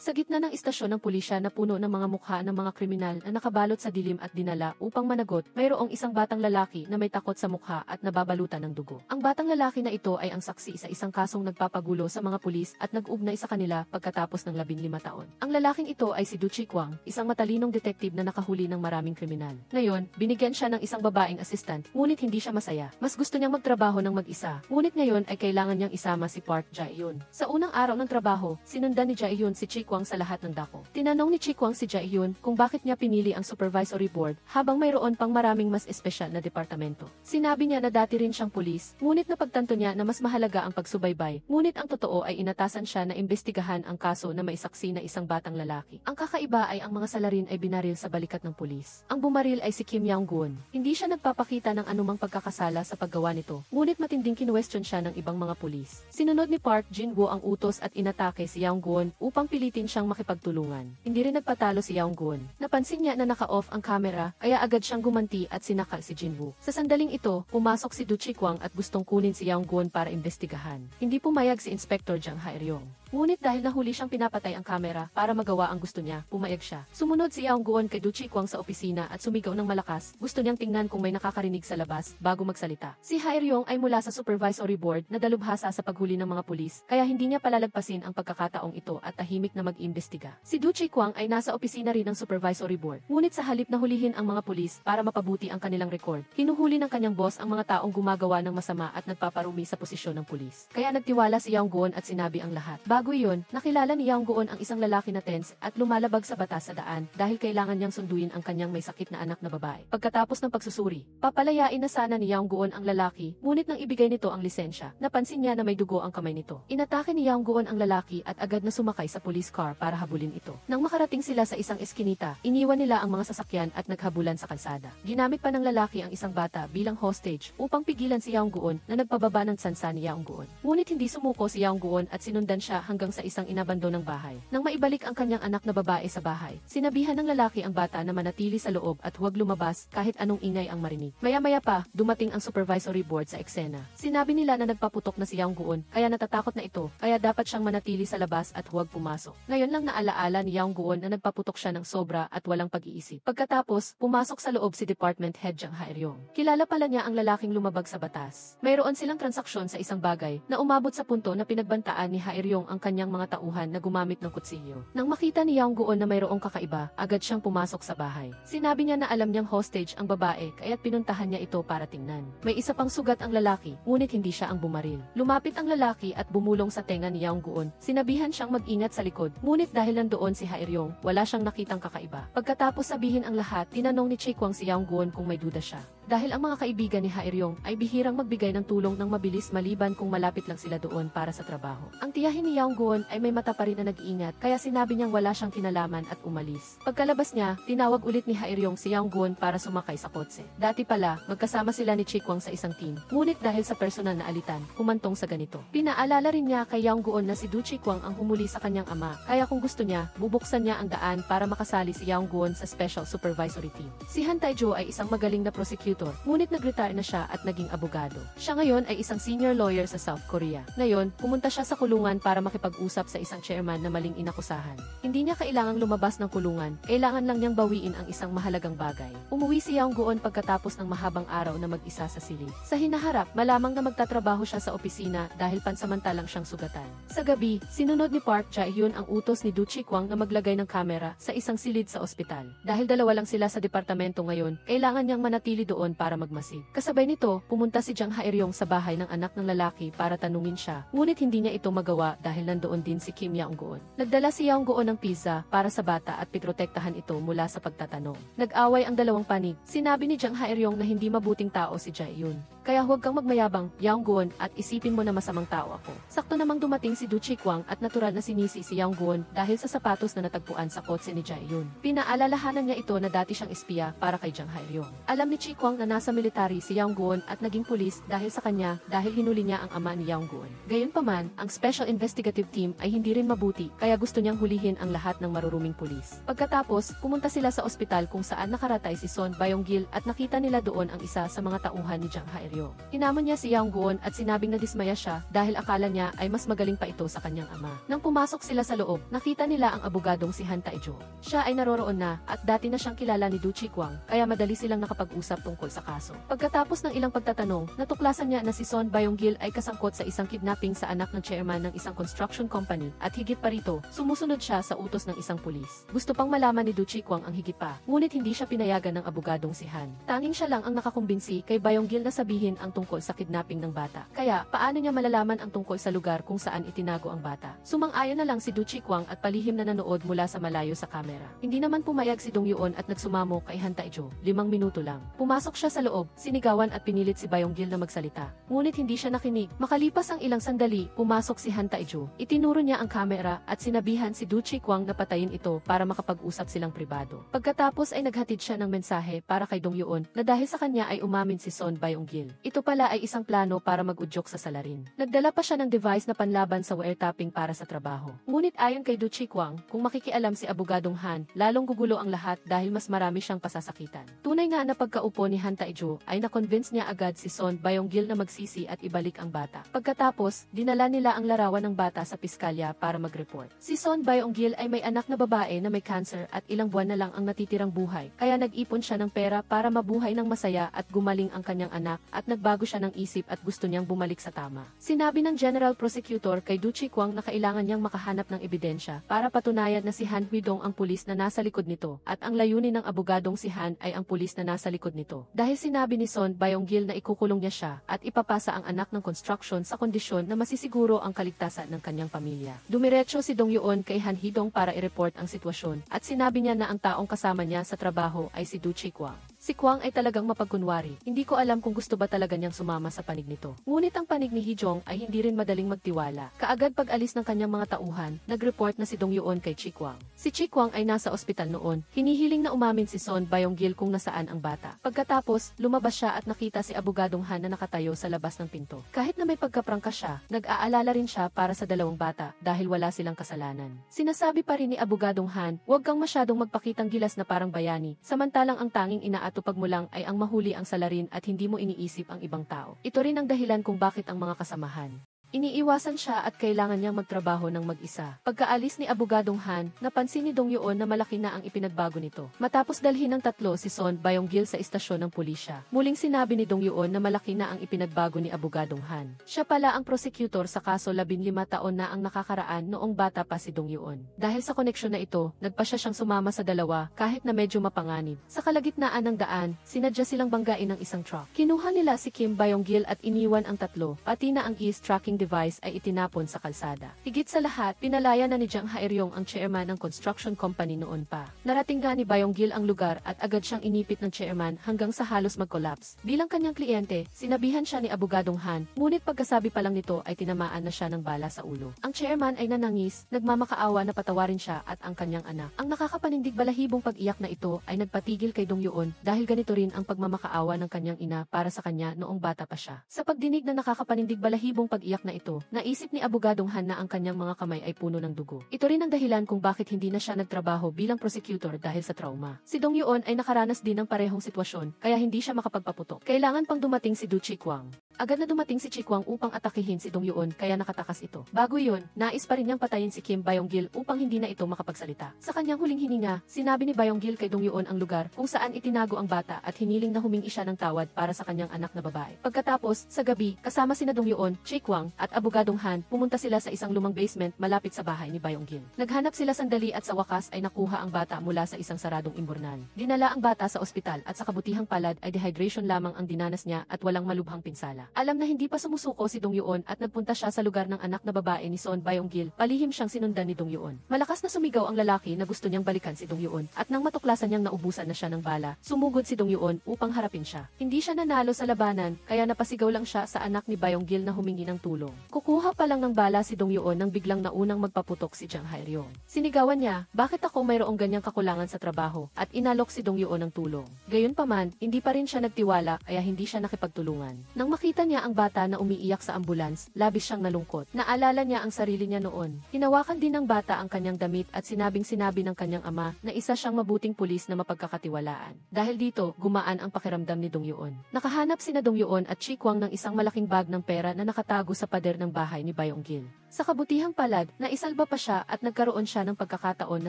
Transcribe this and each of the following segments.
Sa gitna ng istasyon ng pulisya na puno ng mga mukha ng mga kriminal na nakabalot sa dilim at dinala upang managot, mayroong isang batang lalaki na may takot sa mukha at nababalutan ng dugo. Ang batang lalaki na ito ay ang saksi sa isang kasong nagpapagulo sa mga pulis at nag-ugnay sa kanila pagkatapos ng 15 taon. Ang lalaking ito ay si Du Chikwang, isang matalinong detective na nakahuli ng maraming kriminal. Ngayon, binigyan siya ng isang babaeng assistant, ngunit hindi siya masaya. Mas gusto niyang magtrabaho ng mag-isa, ngunit ngayon ay kailangan niyang isama si Park Jae-hyun. Sa unang araw ng trabaho, sinundan ni Jae-hyun si Chikwang sa lahat ng dako. Tinanong ni Chikwang si Jae-hyun kung bakit niya pinili ang supervisory board habang mayroon pang maraming mas espesyal na departamento. Sinabi niya na dati rin siyang pulis, ngunit napagtanto niya na mas mahalaga ang pagsubaybay. Ngunit ang totoo ay inatasan siya na imbestigahan ang kaso na may saksi na isang batang lalaki. Ang kakaiba ay ang mga salarin ay binaril sa balikat ng pulis. Ang bumaril ay si Kim Young-gun. Hindi siya nagpapakita ng anumang pagkakasala sa paggawa nito, ngunit matinding kinuwestiyon siya ng ibang mga pulis. Sinunod ni Park Jin-woo ang utos at inatake si Young-gun upang pilitin siyang makipagtulungan. Hindi rin nagpatalo si Young-gun. Napansin niya na naka-off ang kamera, kaya agad siyang gumanti at sinakal si Jin-woo. Sa sandaling ito, pumasok si Du Chikwang at gustong kunin si Young-gun para imbestigahan. Hindi pumayag si Inspector Jang Ha-ryong. Ngunit dahil nahuli siyang pinapatay ang kamera para magawa ang gusto niya, pumayag siya. Sumunod si Young-gun kay Du Chikwang sa opisina at sumigaw ng malakas. Gusto niyang tingnan kung may nakakarinig sa labas bago magsalita. Si Ha-ryong ay mula sa supervisory board na dalubhasa sa paghuli ng mga pulis, kaya hindi niya palalagpasin ang pagkakataong ito at tahimik na mag-imbestiga. Si Du Chikwang ay nasa opisina rin ng supervisory board. Ngunit sa halip na hulihin ang mga pulis para mapabuti ang kanilang record, hinuhuli ng kanyang boss ang mga taong gumagawa ng masama at nagpaparumi sa posisyon ng pulis. Kaya nagtiwala si Young-gun at sinabi ang lahat. Bago iyon, nakilala ni Young-gun ang isang lalaki na tense at lumalabag sa batas sa daan dahil kailangan niyang sunduin ang kanyang may sakit na anak na babae. Pagkatapos ng pagsusuri, papalayain na sana ni Young-gun ang lalaki, ngunit nang ibigay nito ang lisensya, napansin niya na may dugo ang kamay nito. Inatake ni Young-gun ang lalaki at agad na sumakay sa police car para habulin ito. Nang makarating sila sa isang eskinita, iniwan nila ang mga sasakyan at naghabulan sa kalsada. Ginamit pa ng lalaki ang isang bata bilang hostage upang pigilan si Young-gun na nagpababa ng tsansa ni Young-gun. Ngunit hindi sumuko si Young-gun at sinundan siya hanggang sa isang inabandonang bahay. Nang maibalik ang kanyang anak na babae sa bahay, sinabihan ng lalaki ang bata na manatili sa loob at huwag lumabas kahit anong ingay ang marinig. Maya-maya pa, dumating ang supervisory board sa eksena. Sinabi nila na nagpaputok na si Young-gun, kaya natatakot na ito, kaya dapat siyang manatili sa labas at huwag pumasok. Ngayon lang naalaala ni Young-gun na nagpaputok siya ng sobra at walang pag-iisip. Pagkatapos, pumasok sa loob si Department Head Jang Ha-ryong. Kilala pala niya ang lalaking lumabag sa batas. Mayroon silang transaksyon sa isang bagay na umabot sa punto na pinagbantaan ni Ha-ryong ang kanyang mga tauhan na gumamit ng kutsilyo. Nang makita ni Young-gun na mayroong kakaiba, agad siyang pumasok sa bahay. Sinabi niya na alam niyang hostage ang babae kaya't pinuntahan niya ito para tingnan. May isa pang sugat ang lalaki, ngunit hindi siya ang bumaril. Lumapit ang lalaki at bumulong sa tenga ni Young-gun. Sinabihan siyang mag-ingat sa likod, ngunit dahil nandoon si Ha-ryong, wala siyang nakitang kakaiba. Pagkatapos sabihin ang lahat, tinanong ni Chikwang si Young-gun kung may duda siya. Dahil ang mga kaibigan ni Ha-ryong ay bihirang magbigay ng tulong ng mabilis maliban kung malapit lang sila doon para sa trabaho. Ang tiyahin ni Young-gun ay may mata pa rin na nag-iingat kaya sinabi niyang wala siyang kinalaman at umalis. Pagkalabas niya, tinawag ulit ni Ha-ryong si Young-gun para sumakay sa kotse. Dati pala, magkasama sila ni Chikwang sa isang team. Ngunit dahil sa personal na alitan, humantong sa ganito. Pinaalala rin niya kay Young-gun na si Du Chikwang ang humuli sa kanyang ama, kaya kung gusto niya, bubuksan niya ang daan para makasali si Young-gun sa special supervisory team. Si Han Tae-jo ay isang magaling na prosecutor, ngunit nag-retire na siya at naging abogado. Siya ngayon ay isang senior lawyer sa South Korea. Ngayon, pumunta siya sa kulungan para makipag-usap sa isang chairman na maling inakusahan. Hindi niya kailangang lumabas ng kulungan, kailangan lang niyang bawiin ang isang mahalagang bagay. Umuwi si Young-gun pagkatapos ng mahabang araw na mag-isa sa silid. Sa hinaharap, malamang na magtatrabaho siya sa opisina dahil pansamantalang siyang sugatan. Sa gabi, sinunod ni Park Jae-hyun ang utos ni Du Chikwang na maglagay ng kamera sa isang silid sa ospital. Dahil dalawa lang sila sa departamento ngayon, kailangan niyang manatili doon para magmasid. Kasabay nito, pumunta si Jang Ha-ryong sa bahay ng anak ng lalaki para tanungin siya, ngunit hindi niya ito magawa dahil nandoon din si Kim Young-gun. Nagdala si Young-gun ng pizza para sa bata at piprotektahan ito mula sa pagtatanong. Nag-away ang dalawang panig. Sinabi ni Jang Ha-ryong na hindi mabuting tao si Jae-hyun. Kaya huwag kang magmayabang, Young-gun, at isipin mo na masamang tao ako. Sakto namang dumating si Du Chikwang at natural na sinisi si Young-gun dahil sa sapatos na natagpuan sa kotse ni Jae-hyun. Pinaalalahanan niya ito na dati siyang espiya para kay Jang Ha-ryong. Alam ni Chikwang na nasa military si Young-gun at naging pulis dahil sa kanya dahil hinuli niya ang ama ni Young-gun. Gayunpaman, ang Special Investigative Team ay hindi rin mabuti kaya gusto niyang hulihin ang lahat ng maruruming pulis. Pagkatapos, pumunta sila sa ospital kung saan nakaratay si Son Byung-gil at nakita nila doon ang isa sa mga tauhan ni Jang Ha-ryong. misteryo. Hinamon niya si Yang Guon at sinabing nadismaya siya dahil akala niya ay mas magaling pa ito sa kanyang ama. Nang pumasok sila sa loob, nakita nila ang abogadong si Han Taejo. Siya ay naroroon na at dati na siyang kilala ni Du Chikwang, kaya madali silang nakapag-usap tungkol sa kaso. Pagkatapos ng ilang pagtatanong, natuklasan niya na si Son Byung-gil ay kasangkot sa isang kidnapping sa anak ng chairman ng isang construction company at higit pa rito, sumusunod siya sa utos ng isang pulis. Gusto pang malaman ni Du Chikwang ang higit pa, ngunit hindi siya pinayagan ng abogadong si Han. Tanging siya lang ang nakakumbinsi kay Byung-gil na sabihin ang tungkol sa kidnapping ng bata. Kaya, paano niya malalaman ang tungkol sa lugar kung saan itinago ang bata? Sumang-ayon na lang si Du Chikwang at palihim na nanood mula sa malayo sa kamera. Hindi naman pumayag si Dong Yuon at nagsumamo kay Han Taejo. 5 minuto lang. Pumasok siya sa loob, sinigawan at pinilit si Byung-gil na magsalita. Ngunit hindi siya nakinig. Makalipas ang ilang sandali, pumasok si Han Taejo. Itinuro niya ang kamera at sinabihan si Du Chikwang na patayin ito para makapag-usap silang pribado. Pagkatapos ay naghatid siya ng mensahe para kay Dong Yuon na dahil sa kanya ay umamin si Son Byung-gil. Ito pala ay isang plano para mag-udyok sa salarin. Nagdala pa siya ng device na panlaban sa wiretapping para sa trabaho. Ngunit ayon kay Du Chikwang, kung makikialam si abogadong Han, lalong gugulo ang lahat dahil mas marami siyang pasasakitan. Tunay nga na pagkaupo ni Han Taejo ay na-convince niya agad si Son Byung-gil na magsisi at ibalik ang bata. Pagkatapos, dinala nila ang larawan ng bata sa piskalya para mag-report. Si Son Byung-gil ay may anak na babae na may cancer at ilang buwan na lang ang natitirang buhay, kaya nag-ipon siya ng pera para mabuhay ng masaya at gumaling ang kanyang anak at nagbago siya ng isip at gusto niyang bumalik sa tama. Sinabi ng General Prosecutor kay Du Chikwang na kailangan niyang makahanap ng ebidensya para patunayan na si Han Huidong ang pulis na nasa likod nito at ang layunin ng abogadong si Han ay ang pulis na nasa likod nito. Dahil sinabi ni Son Byung-gil na ikukulong niya siya at ipapasa ang anak ng construction sa kondisyon na masisiguro ang kaligtasan ng kanyang pamilya. Dumiretso si Dong Yuon kay Han Hidong para i-report ang sitwasyon at sinabi niya na ang taong kasama niya sa trabaho ay si Du Chikwang. Si Kwang ay talagang mapagkunwari. Hindi ko alam kung gusto ba talaga niyang sumama sa panig nito. Ngunit ang panig ni Hijong ay hindi rin madaling magtiwala. Kaagad pag-alis ng kanyang mga tauhan, nag-report na si Dong Yuon kay Chikwang. Si Chikwang ay nasa ospital noon. Hinihiling na umamin si Son Byung-gil kung nasaan ang bata. Pagkatapos, lumabas siya at nakita si abogadong Han na nakatayo sa labas ng pinto. Kahit na may pagkaprangka siya, nag-aalala rin siya para sa dalawang bata dahil wala silang kasalanan. Sinasabi pa rin ni abogadong Han, huwag kang masyadong magpakitang gilas na parang bayani, samantalang ang tanging inaatupag mo lang ay ang mahuli ang salarin at hindi mo iniisip ang ibang tao. Ito rin ang dahilan kung bakit ang mga kasamahan. Iniiwasan siya at kailangan niyang magtrabaho ng mag-isa. Pagkaalis ni abogadong Han, napansin ni Dong Yuon na malaki na ang ipinagbago nito. Matapos dalhin ng tatlo si Son Byung-gil sa istasyon ng pulisya, muling sinabi ni Dong Yuon na malaki na ang ipinagbago ni abogadong Han. Siya pala ang prosecutor sa kaso 15 taon na ang nakakaraan noong bata pa si Dong Yuon. Dahil sa koneksyon na ito, nagpa siya siyang sumama sa dalawa kahit na medyo mapanganib. Sa kalagitnaan ng daan, sinadya silang banggain ng isang truck. Kinuha nila si Kim Byung-gil at iniwan ang tatlo, pati na ang tracking device ay itinapon sa kalsada. Higit sa lahat, pinalaya na ni Jang Haeryong ang chairman ng construction company noon pa. Narating nga ni Byung-gil ang lugar at agad siyang inipit ng chairman hanggang sa halos mag-collapse. Bilang kanyang kliyente, sinabihan siya ni abogadong Han, ngunit pagkasabi pa lang nito ay tinamaan na siya ng bala sa ulo. Ang chairman ay nanangis, nagmamakaawa na patawarin siya at ang kanyang anak. Ang nakakapanindig balahibong pag-iyak na ito ay nagpatigil kay Dong Yuon dahil ganito rin ang pagmamakaawa ng kanyang ina para sa kanya noong bata pa siya. Sa pagdinig na nakakapanindig balahibong pag-iyak na ito, naisip ni abogadong Han na ang kanyang mga kamay ay puno ng dugo. Ito rin ang dahilan kung bakit hindi na siya nagtrabaho bilang prosecutor dahil sa trauma. Si Dong Yuon ay nakaranas din ng parehong sitwasyon, kaya hindi siya makapagpaputok. Kailangan pang dumating si Du Chikwang. Agad na dumating si Chikwang upang atakihin si Dong Yuon kaya nakatakas ito. Bago yun, nais pa rin niyang patayin si Kim Byung-gil upang hindi na ito makapagsalita. Sa kanyang huling hininga, sinabi ni Byung-gil kay Dong Yuon ang lugar kung saan itinago ang bata at hiniling na humingi siya ng tawad para sa kanyang anak na babae. Pagkatapos, sa gabi, kasama sina Dong Yuon, Chikwang, at abogadong Han, pumunta sila sa isang lumang basement malapit sa bahay ni Byung-gil. Naghanap sila sandali at sa wakas ay nakuha ang bata mula sa isang saradong imburnal. Dinala ang bata sa ospital at sa kabutihang palad ay dehydration lamang ang dinanas niya at walang malubhang pinsala. Alam na hindi pa sumusuko si Dong Yuon at nagpunta siya sa lugar ng anak na babae ni Son Byung-gil, palihim siyang sinundan ni Dong Yuon. Malakas na sumigaw ang lalaki na gusto niyang balikan si Dong Yuon at nang matuklasan niyang naubusan na siya ng bala, sumugod si Dong Yuon upang harapin siya. Hindi siya nanalo sa labanan kaya napasigaw lang siya sa anak ni Byung-gil na humingi ng tulong. tulong. Kukuha pa lang ng bala si Dong Yuon nang biglang naunang magpaputok si Jang Hae-ryong. Sinigawan niya, bakit ako mayroong ganyang kakulangan sa trabaho, at inalok si Dong Yuon ng tulong. Gayunpaman, hindi pa rin siya nagtiwala kaya hindi siya nakipagtulungan. Nang makita niya ang bata na umiiyak sa ambulans, labis siyang nalungkot. Naalala niya ang sarili niya noon. Hinawakan din ng bata ang kanyang damit at sinabi ng kanyang ama na isa siyang mabuting pulis na mapagkakatiwalaan. Dahil dito, gumaan ang pakiramdam ni Dong Yuon. Nakahanap sina Dong Yuon at Chi Kwang ng isang malaking bag ng pera na nakatago sa pader ng bahay ni Byung-gil. Sa kabutihang palad, naisalba pa siya at nagkaroon siya ng pagkakataon na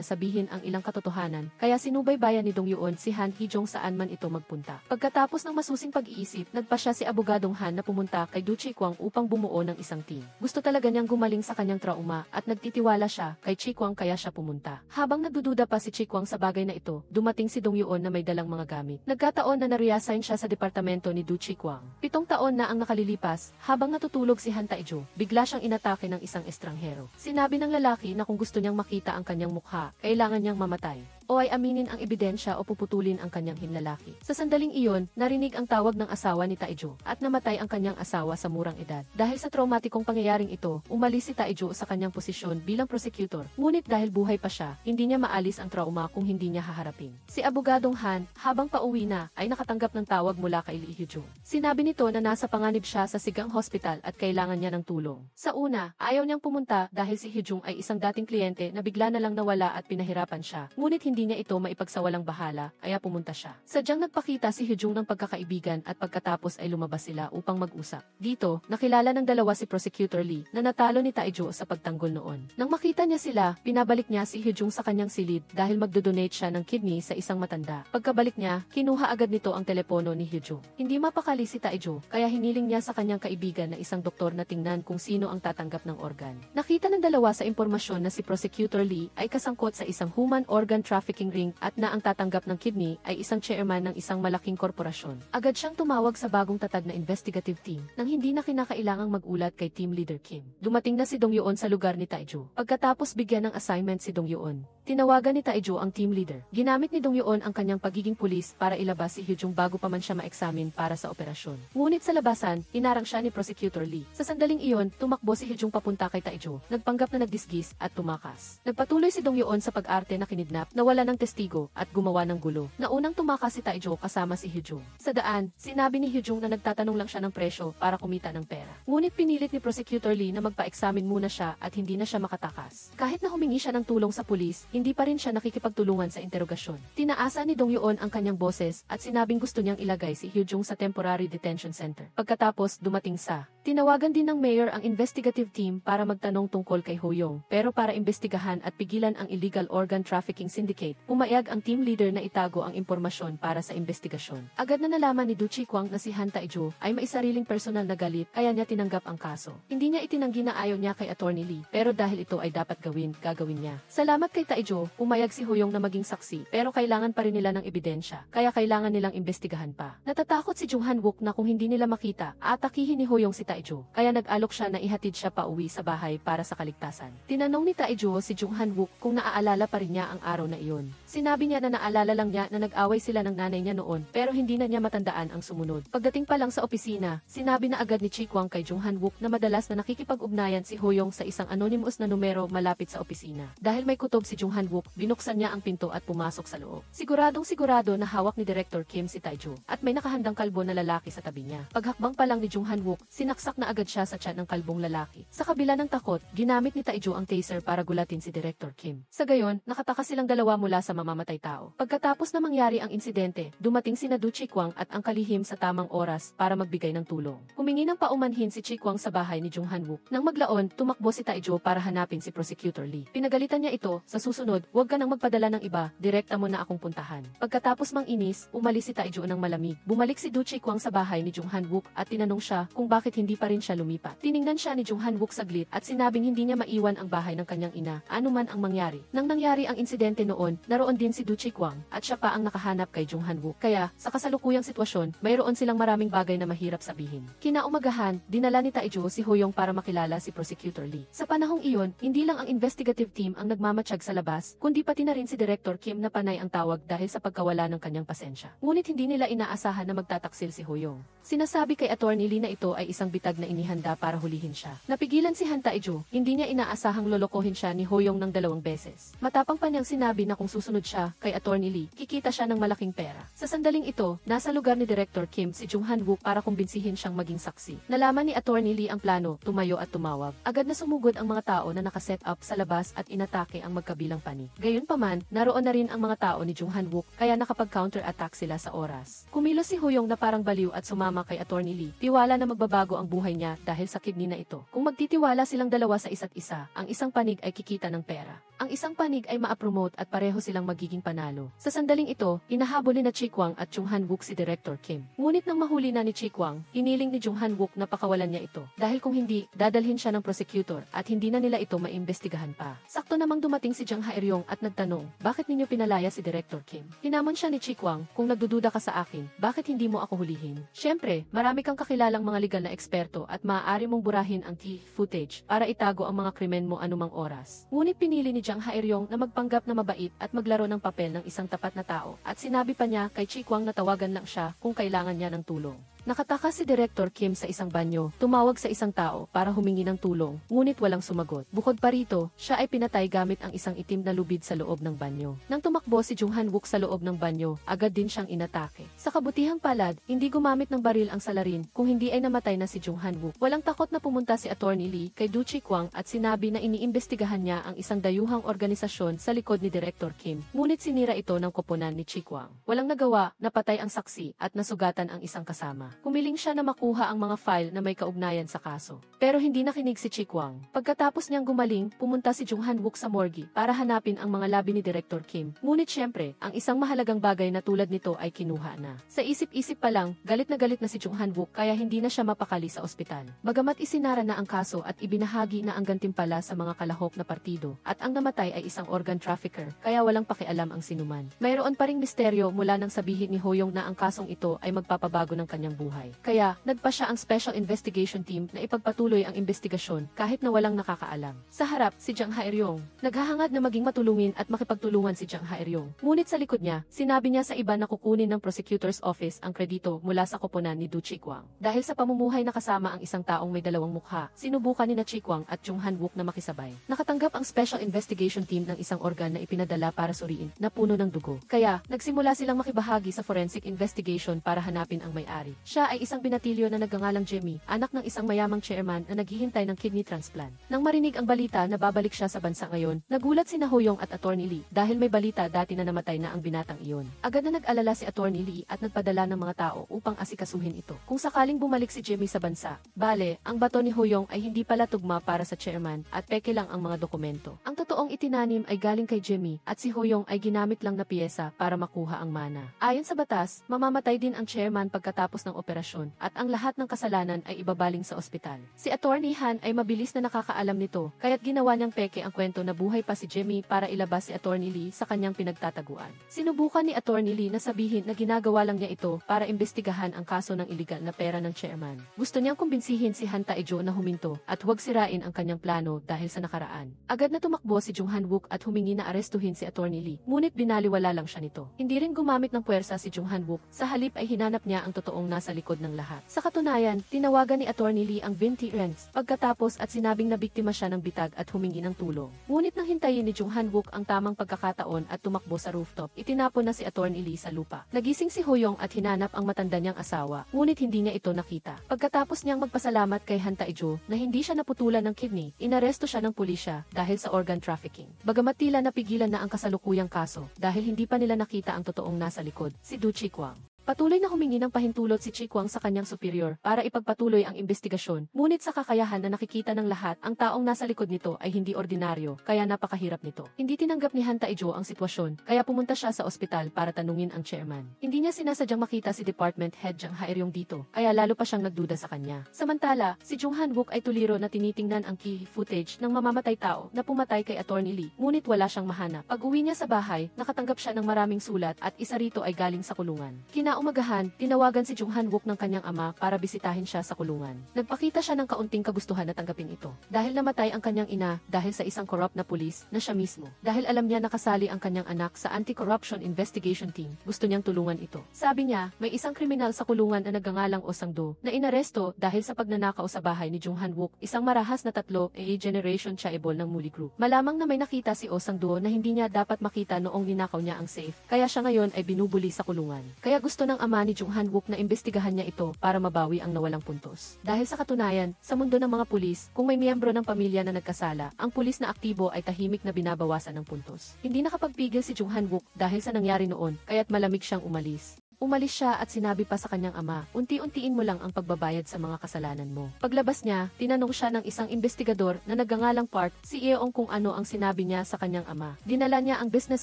sabihin ang ilang katotohanan, kaya sinubaybayan ni Dong Yuon si Han Hee-jong saan man ito magpunta. Pagkatapos ng masusing pag-iisip, nagpa siya si abogadong Han na pumunta kay Du Chi Kwang upang bumuo ng isang team. Gusto talaga niyang gumaling sa kanyang trauma at nagtitiwala siya kay Chi Kwang kaya siya pumunta. Habang nagdududa pa si Chi Kwang sa bagay na ito, dumating si Dong Yuon na may dalang mga gamit. Nagkataon na na-reassign siya sa departamento ni Du Chi Kwang. 7 taon na ang nakalilipas, habang natutulog si Han Tae-jo, bigla siyang inatake ng isang estranghero. Sinabi ng lalaki na kung gusto niyang makita ang kanyang mukha, kailangan niyang mamatay o ay aminin ang ebidensya o puputulin ang kanyang hinlalaki. Sa sandaling iyon, narinig ang tawag ng asawa ni Tae-jo at namatay ang kanyang asawa sa murang edad. Dahil sa traumatikong pangyayaring ito, umalis si Tae-jo sa kanyang posisyon bilang prosecutor. Ngunit dahil buhay pa siya, hindi niya maalis ang trauma kung hindi niya haharapin. Si abogadong Han, habang pauwi na, ay nakatanggap ng tawag mula kay Lee Hyo-jung. Sinabi nito na nasa panganib siya sa Sigang Hospital at kailangan niya ng tulong. Sa una, ayaw niyang pumunta dahil si Hyo-jung ay isang dating kliyente na bigla na lang nawala at pinahirapan siya. Ngunit hindi niya ito maipagsawalang bahala, kaya pumunta siya. Sadyang nagpakita si Hyo-jung ng pagkakaibigan at pagkatapos ay lumabas sila upang mag-usap. Dito, nakilala ng dalawa si Prosecutor Lee na natalo ni Tae-jo sa pagtanggol noon. Nang makita niya sila, pinabalik niya si Hyo-jung sa kanyang silid dahil magdodonate siya ng kidney sa isang matanda. Pagkabalik niya, kinuha agad nito ang telepono ni Hyo-jung. Hindi mapakali si Tae-jo, kaya hiniling niya sa kanyang kaibigan na isang doktor na tingnan kung sino ang tatanggap ng organ. Nakita ng dalawa sa impormasyon na si Prosecutor Lee ay kasangkot sa isang human organ trafficking ring at na ang tatanggap ng kidney ay isang chairman ng isang malaking korporasyon. Agad siyang tumawag sa bagong tatag na investigative team nang hindi na kinakailangang mag-ulat kay Team Leader Kim. Dumating na si Dong Yuon sa lugar ni Tae-jo. Pagkatapos bigyan ng assignment si Dong Yuon, tinawagan ni Tae-jo ang team leader. Ginamit ni Dong Yuon ang kanyang pagiging pulis para ilabas si Hyo-jung bago pa man siya ma-examine para sa operasyon. Ngunit sa labasan, inarang siya ni Prosecutor Lee. Sa sandaling iyon, tumakbo si Hyo-jung papunta kay Tae-jo, nagpanggap na nagdisgis at tumakas. Nagpatuloy si Dong Yuon sa pag-arte na kinidnap, nawala ng testigo at gumawa ng gulo. Naunang tumakas si Tae-jo kasama si Hyo-jung. Sa daan, sinabi ni Hyo-jung na nagtatanong lang siya ng presyo para kumita ng pera. Ngunit pinilit ni Prosecutor Lee na magpa-examine muna siya at hindi na siya makatakas. Kahit na humingi siya ng tulong sa pulis, hindi pa rin siya nakikipagtulungan sa interogasyon. Tinaasa ni Dong Yuon ang kanyang boses at sinabing gusto niyang ilagay si Hyo-jung sa temporary detention center. Pagkatapos dumating sa tinawagan din ng mayor ang investigative team para magtanong tungkol kay Ho-young, pero para imbestigahan at pigilan ang illegal organ trafficking syndicate, pumayag ang team leader na itago ang impormasyon para sa investigasyon. Agad na nalaman ni Du Chi Kwang na si Han Tae-jo ay may sariling personal na galit kaya niya tinanggap ang kaso. Hindi niya itinanggi na ayaw niya kay Attorney Lee, pero dahil ito ay dapat gagawin niya. Salamat kay Tae-jo, pumayag si Ho-young na maging saksi, pero kailangan pa rin nila ng ebidensya, kaya kailangan nilang imbestigahan pa. Natatakot si Jung Han-wook na kung hindi nila makita, aatakihin ni Ho-young si Tae-jo, kaya nag-alok siya na ihatid siya pa uwi sa bahay para sa kaligtasan. Tinanong ni Tae-jo si Jung Han-wook kung naaalala pa rin niya ang araw na iyon. Sinabi niya na naalala lang niya na nag-away sila ng nanay niya noon, pero hindi na niya matandaan ang sumunod. Pagdating pa lang sa opisina, sinabi na agad ni Chi Kwang kay Jung Han-wook na madalas na nakikipag-ugnayan si Ho-young sa isang anonymous na numero malapit sa opisina. Dahil may kutob si Jung Han-wook, binuksan niya ang pinto at pumasok sa loob. Sigurado na hawak ni Director Kim si Tae-jo at may nakahandang kalbo na lalaki sa tabi niya. Paghakbang pa lang ni Jung Han-wook, sinaksak na agad siya sa tiyan ng kalbong lalaki. Sa kabila ng takot, ginamit ni Tae-jo ang taser para gulatin si Director Kim. Sa gayon, nakatakas silang dalawa mula sa mamamatay tao. Pagkatapos na mangyari ang insidente, dumating sina Du Chi Kwang at ang kalihim sa tamang oras para magbigay ng tulong. Humingi ng paumanhin si Chi Kwang sa bahay ni Jung Han-wook. Nang maglaon, tumakbo si Tae-jo para hanapin si Prosecutor Lee. Pinagalitan niya ito, sa susunod, huwag ka nang magpadala ng iba, direkta mo na akong puntahan. Pagkatapos mang inis, umalis si Tae-jo ng malamig. Bumalik si Du Chi Kwang sa bahay ni Jung Han-wook at tinanong siya kung bakit hindi pa rin siya lumipat. Tiningnan siya ni Jung Han-wook saglit at sinabing hindi niya maiwan ang bahay ng kanyang ina, anuman ang mangyari. Nang nangyari ang insidente noon, panahon, naroon din si Du Chikwang at siya pa ang nakahanap kay Jung Han Wook. Kaya, sa kasalukuyang sitwasyon, mayroon silang maraming bagay na mahirap sabihin. Kinaumagahan, dinala ni Taejo si Hoyong para makilala si Prosecutor Lee. Sa panahong iyon, hindi lang ang investigative team ang nagmamatsyag sa labas, kundi pati na rin si Director Kim na panay ang tawag dahil sa pagkawala ng kanyang pasensya. Ngunit hindi nila inaasahan na magtataksil si Hoyong. Sinasabi kay Attorney Lee na ito ay isang bitag na inihanda para hulihin siya. Napigilan si Han Taejo, hindi niya inaasahang lolokohin siya ni Hoyong ng 2 beses. Matapang pa niyang sinabi na kung susunod siya kay Attorney Lee, kikita siya ng malaking pera. Sa sandaling ito, nasa lugar ni Director Kim si Jung Han Wook para kumbinsihin siyang maging saksi. Nalaman ni Attorney Lee ang plano, tumayo at tumawag. Agad na sumugod ang mga tao na nakaset up sa labas at inatake ang magkabilang panig. Gayunpaman, naroon na rin ang mga tao ni Jung Han Wook kaya nakapag-counter-attack sila sa oras. Kumilos si Hoyong na parang baliw at sumama kay Attorney Lee. Tiwala na magbabago ang buhay niya dahil sa kidney na ito. Kung magtitiwala silang dalawa sa isa't isa, ang isang panig ay kikita ng pera. Ang isang panig ay ma-promote at pareho silang magiging panalo. Sa sandaling ito, inahabol ni Chikwang at Jung Han Wook si Director Kim. Ngunit nang mahuli na ni Chikwang, hiniling ni Jung Han Wook na pakawalan niya ito. Dahil kung hindi, dadalhin siya ng prosecutor at hindi na nila ito maimbestigahan pa. Sakto namang dumating si Jang Haeryong at nagtanong, bakit ninyo pinalaya si Director Kim? Hinamon siya ni Chikwang, kung nagdududa ka sa akin, bakit hindi mo ako hulihin? Siyempre, marami kang kakilalang mga legal na eksperto at maaari mong burahin ang footage para itago ang mga krimen mo anumang oras. Ngunit pinili ni Jang Haeryong na magpanggap na mabait at maglaro ng papel ng isang tapat na tao at sinabi pa niya kay Chikwang na tawagan lang siya kung kailangan niya ng tulong. Nakataka si Director Kim sa isang banyo, tumawag sa isang tao para humingi ng tulong, ngunit walang sumagot. Bukod pa rito, siya ay pinatay gamit ang isang itim na lubid sa loob ng banyo. Nang tumakbo si Jung Han Wook sa loob ng banyo, agad din siyang inatake. Sa kabutihang palad, hindi gumamit ng baril ang salarin, kung hindi ay namatay na si Jung Han Wook. Walang takot na pumunta si Attorney Lee kay Du Chikwang at sinabi na iniimbestigahan niya ang isang dayuhang organisasyon sa likod ni Director Kim. Ngunit sinira ito ng koponan ni Chikwang. Walang nagawa, napatay ang saksi at nasugatan ang isang kasama. Humiling siya na makuha ang mga file na may kaugnayan sa kaso. Pero hindi nakinig si Chikwang. Pagkatapos niyang gumaling, pumunta si Jung Han Wook sa morgue para hanapin ang mga labi ni Director Kim. Ngunit syempre, ang isang mahalagang bagay na tulad nito ay kinuha na. Sa isip-isip pa lang, galit na si Jung Han Wook kaya hindi na siya mapakali sa ospital. Bagamat isinara na ang kaso at ibinahagi na ang gantimpala sa mga kalahok na partido, at ang namatay ay isang organ trafficker, kaya walang pakialam ang sinuman. Mayroon pa ring misteryo mula nang sabihin ni Hoyong na ang kasong ito ay magpapabago ng kanyang buhay. Kaya, nagpa siya ang Special Investigation Team na ipagpatuloy ang investigasyon kahit na walang nakakaalam. Sa harap, si Jang Haeryong, naghahangad na maging matulungin at makipagtulungan si Jang Haeryong. Ngunit sa likod niya, sinabi niya sa iba na kukunin ng Prosecutor's Office ang kredito mula sa koponan ni Du Chikwang. Dahil sa pamumuhay na kasama ang isang taong may dalawang mukha, sinubukan ni Chikwang at Jung Han Wook na makisabay. Nakatanggap ang Special Investigation Team ng isang organ na ipinadala para suriin na puno ng dugo. Kaya, nagsimula silang makibahagi sa forensic investigation para hanapin ang may-ari. Siya ay isang binatilyo na nagngangalang Jimmy, anak ng isang mayamang chairman na naghihintay ng kidney transplant. Nang marinig ang balita na babalik siya sa bansa ngayon, nagulat si Hoyong at Attorney Lee dahil may balita dati na namatay na ang binatang iyon. Agad na nag-alala si Attorney Lee at nagpadala ng mga tao upang asikasuhin ito. Kung sakaling bumalik si Jimmy sa bansa, bale, ang bato ni Hoyong ay hindi pala tugma para sa chairman at peke lang ang mga dokumento. Ang totoong itinanim ay galing kay Jimmy at si Hoyong ay ginamit lang na piyesa para makuha ang mana. Ayon sa batas, mamamatay din ang chairman pagkatapos ng operasyon at ang lahat ng kasalanan ay ibabaling sa ospital. Si Attorney Han ay mabilis na nakakaalam nito, kaya't ginawa niyang peke ang kwento na buhay pa si Jimmy para ilabas si Attorney Lee sa kanyang pinagtataguan. Sinubukan ni Attorney Lee na sabihin na ginagawa lang niya ito para imbestigahan ang kaso ng iligal na pera ng chairman. Gusto niyang kumbinsihin si Han Taejo na huminto at huwag sirain ang kanyang plano dahil sa nakaraan. Agad na tumakbo si Jung Han Wook at humingi na arestuhin si Attorney Lee, ngunit binaliwala lang siya nito. Hindi rin gumamit ng puwersa si Jung Han Wook, sa halip ay hinanap niya ang totoong nasa likod ng lahat. Sa katunayan, tinawagan ni Attorney Lee ang Vinti Rents pagkatapos at sinabing nabiktima siya ng bitag at humingi ng tulong. Ngunit nang hintayin ni Jung Han Wook ang tamang pagkakataon at tumakbo sa rooftop, itinapon na si Attorney Lee sa lupa. Nagising si Hoyong at hinanap ang matanda niyang asawa, ngunit hindi niya ito nakita. Pagkatapos niyang magpasalamat kay Han Taejo na hindi siya naputulan ng kidney, inaresto siya ng pulisya dahil sa organ trafficking. Bagamat tila napigilan na ang kasalukuyang kaso dahil hindi pa nila nakita ang totoong nasa likod, si Du Chikwang. Patuloy na humingi ng pahintulot si Chi Kwang sa kanyang superior para ipagpatuloy ang investigasyon. Ngunit sa kakayahan na nakikita ng lahat, ang taong nasa likod nito ay hindi ordinaryo, kaya napakahirap nito. Hindi tinanggap ni Han Taejo ang sitwasyon, kaya pumunta siya sa ospital para tanungin ang chairman. Hindi niya sinasadyang makita si department head Jang Haeryong dito, kaya lalo pa siyang nagduda sa kanya. Samantala, si Jung Han-wook ay tuliro na tinitingnan ang key footage ng mamamatay tao na pumatay kay Attorney Lee, ngunit wala siyang mahanap. Pag-uwi niya sa bahay, nakatanggap siya ng maraming sulat at isa rito ay galing sa kulungan. Kinaumagahan, tinawagan si Jung Han-wook ng kanyang ama para bisitahin siya sa kulungan. Nagpakita siya ng kaunting kagustuhan na tanggapin ito. Dahil namatay ang kanyang ina dahil sa isang corrupt na pulis na siya mismo. Dahil alam niya nakasali ang kanyang anak sa anti-corruption investigation team, gusto niyang tulungan ito. Sabi niya, may isang kriminal sa kulungan na nagngangalang Oh Sang-do na inaresto dahil sa pagnanakaw sa bahay ni Jung Han-wook, isang marahas na tatlo generation chaebol ng Muli Group. Malamang na may nakita si Oh Sang-do na hindi niya dapat makita noong ninakaw niya ang safe, kaya siya ngayon ay binubuli sa kulungan. Kaya gusto ng ama ni Jung Han-wook na imbestigahan niya ito para mabawi ang nawalang puntos. Dahil sa katunayan, sa mundo ng mga pulis, kung may miyembro ng pamilya na nagkasala, ang pulis na aktibo ay tahimik na binabawasan ng puntos. Hindi nakapagpigil si Jung Han-wook dahil sa nangyari noon, kaya't malamig siyang umalis. Umalis siya at sinabi pa sa kanyang ama, unti-untiin mo lang ang pagbabayad sa mga kasalanan mo. Paglabas niya, tinanong siya ng isang investigador na nagngangalang Park, si Eong kung ano ang sinabi niya sa kanyang ama. Dinala niya ang business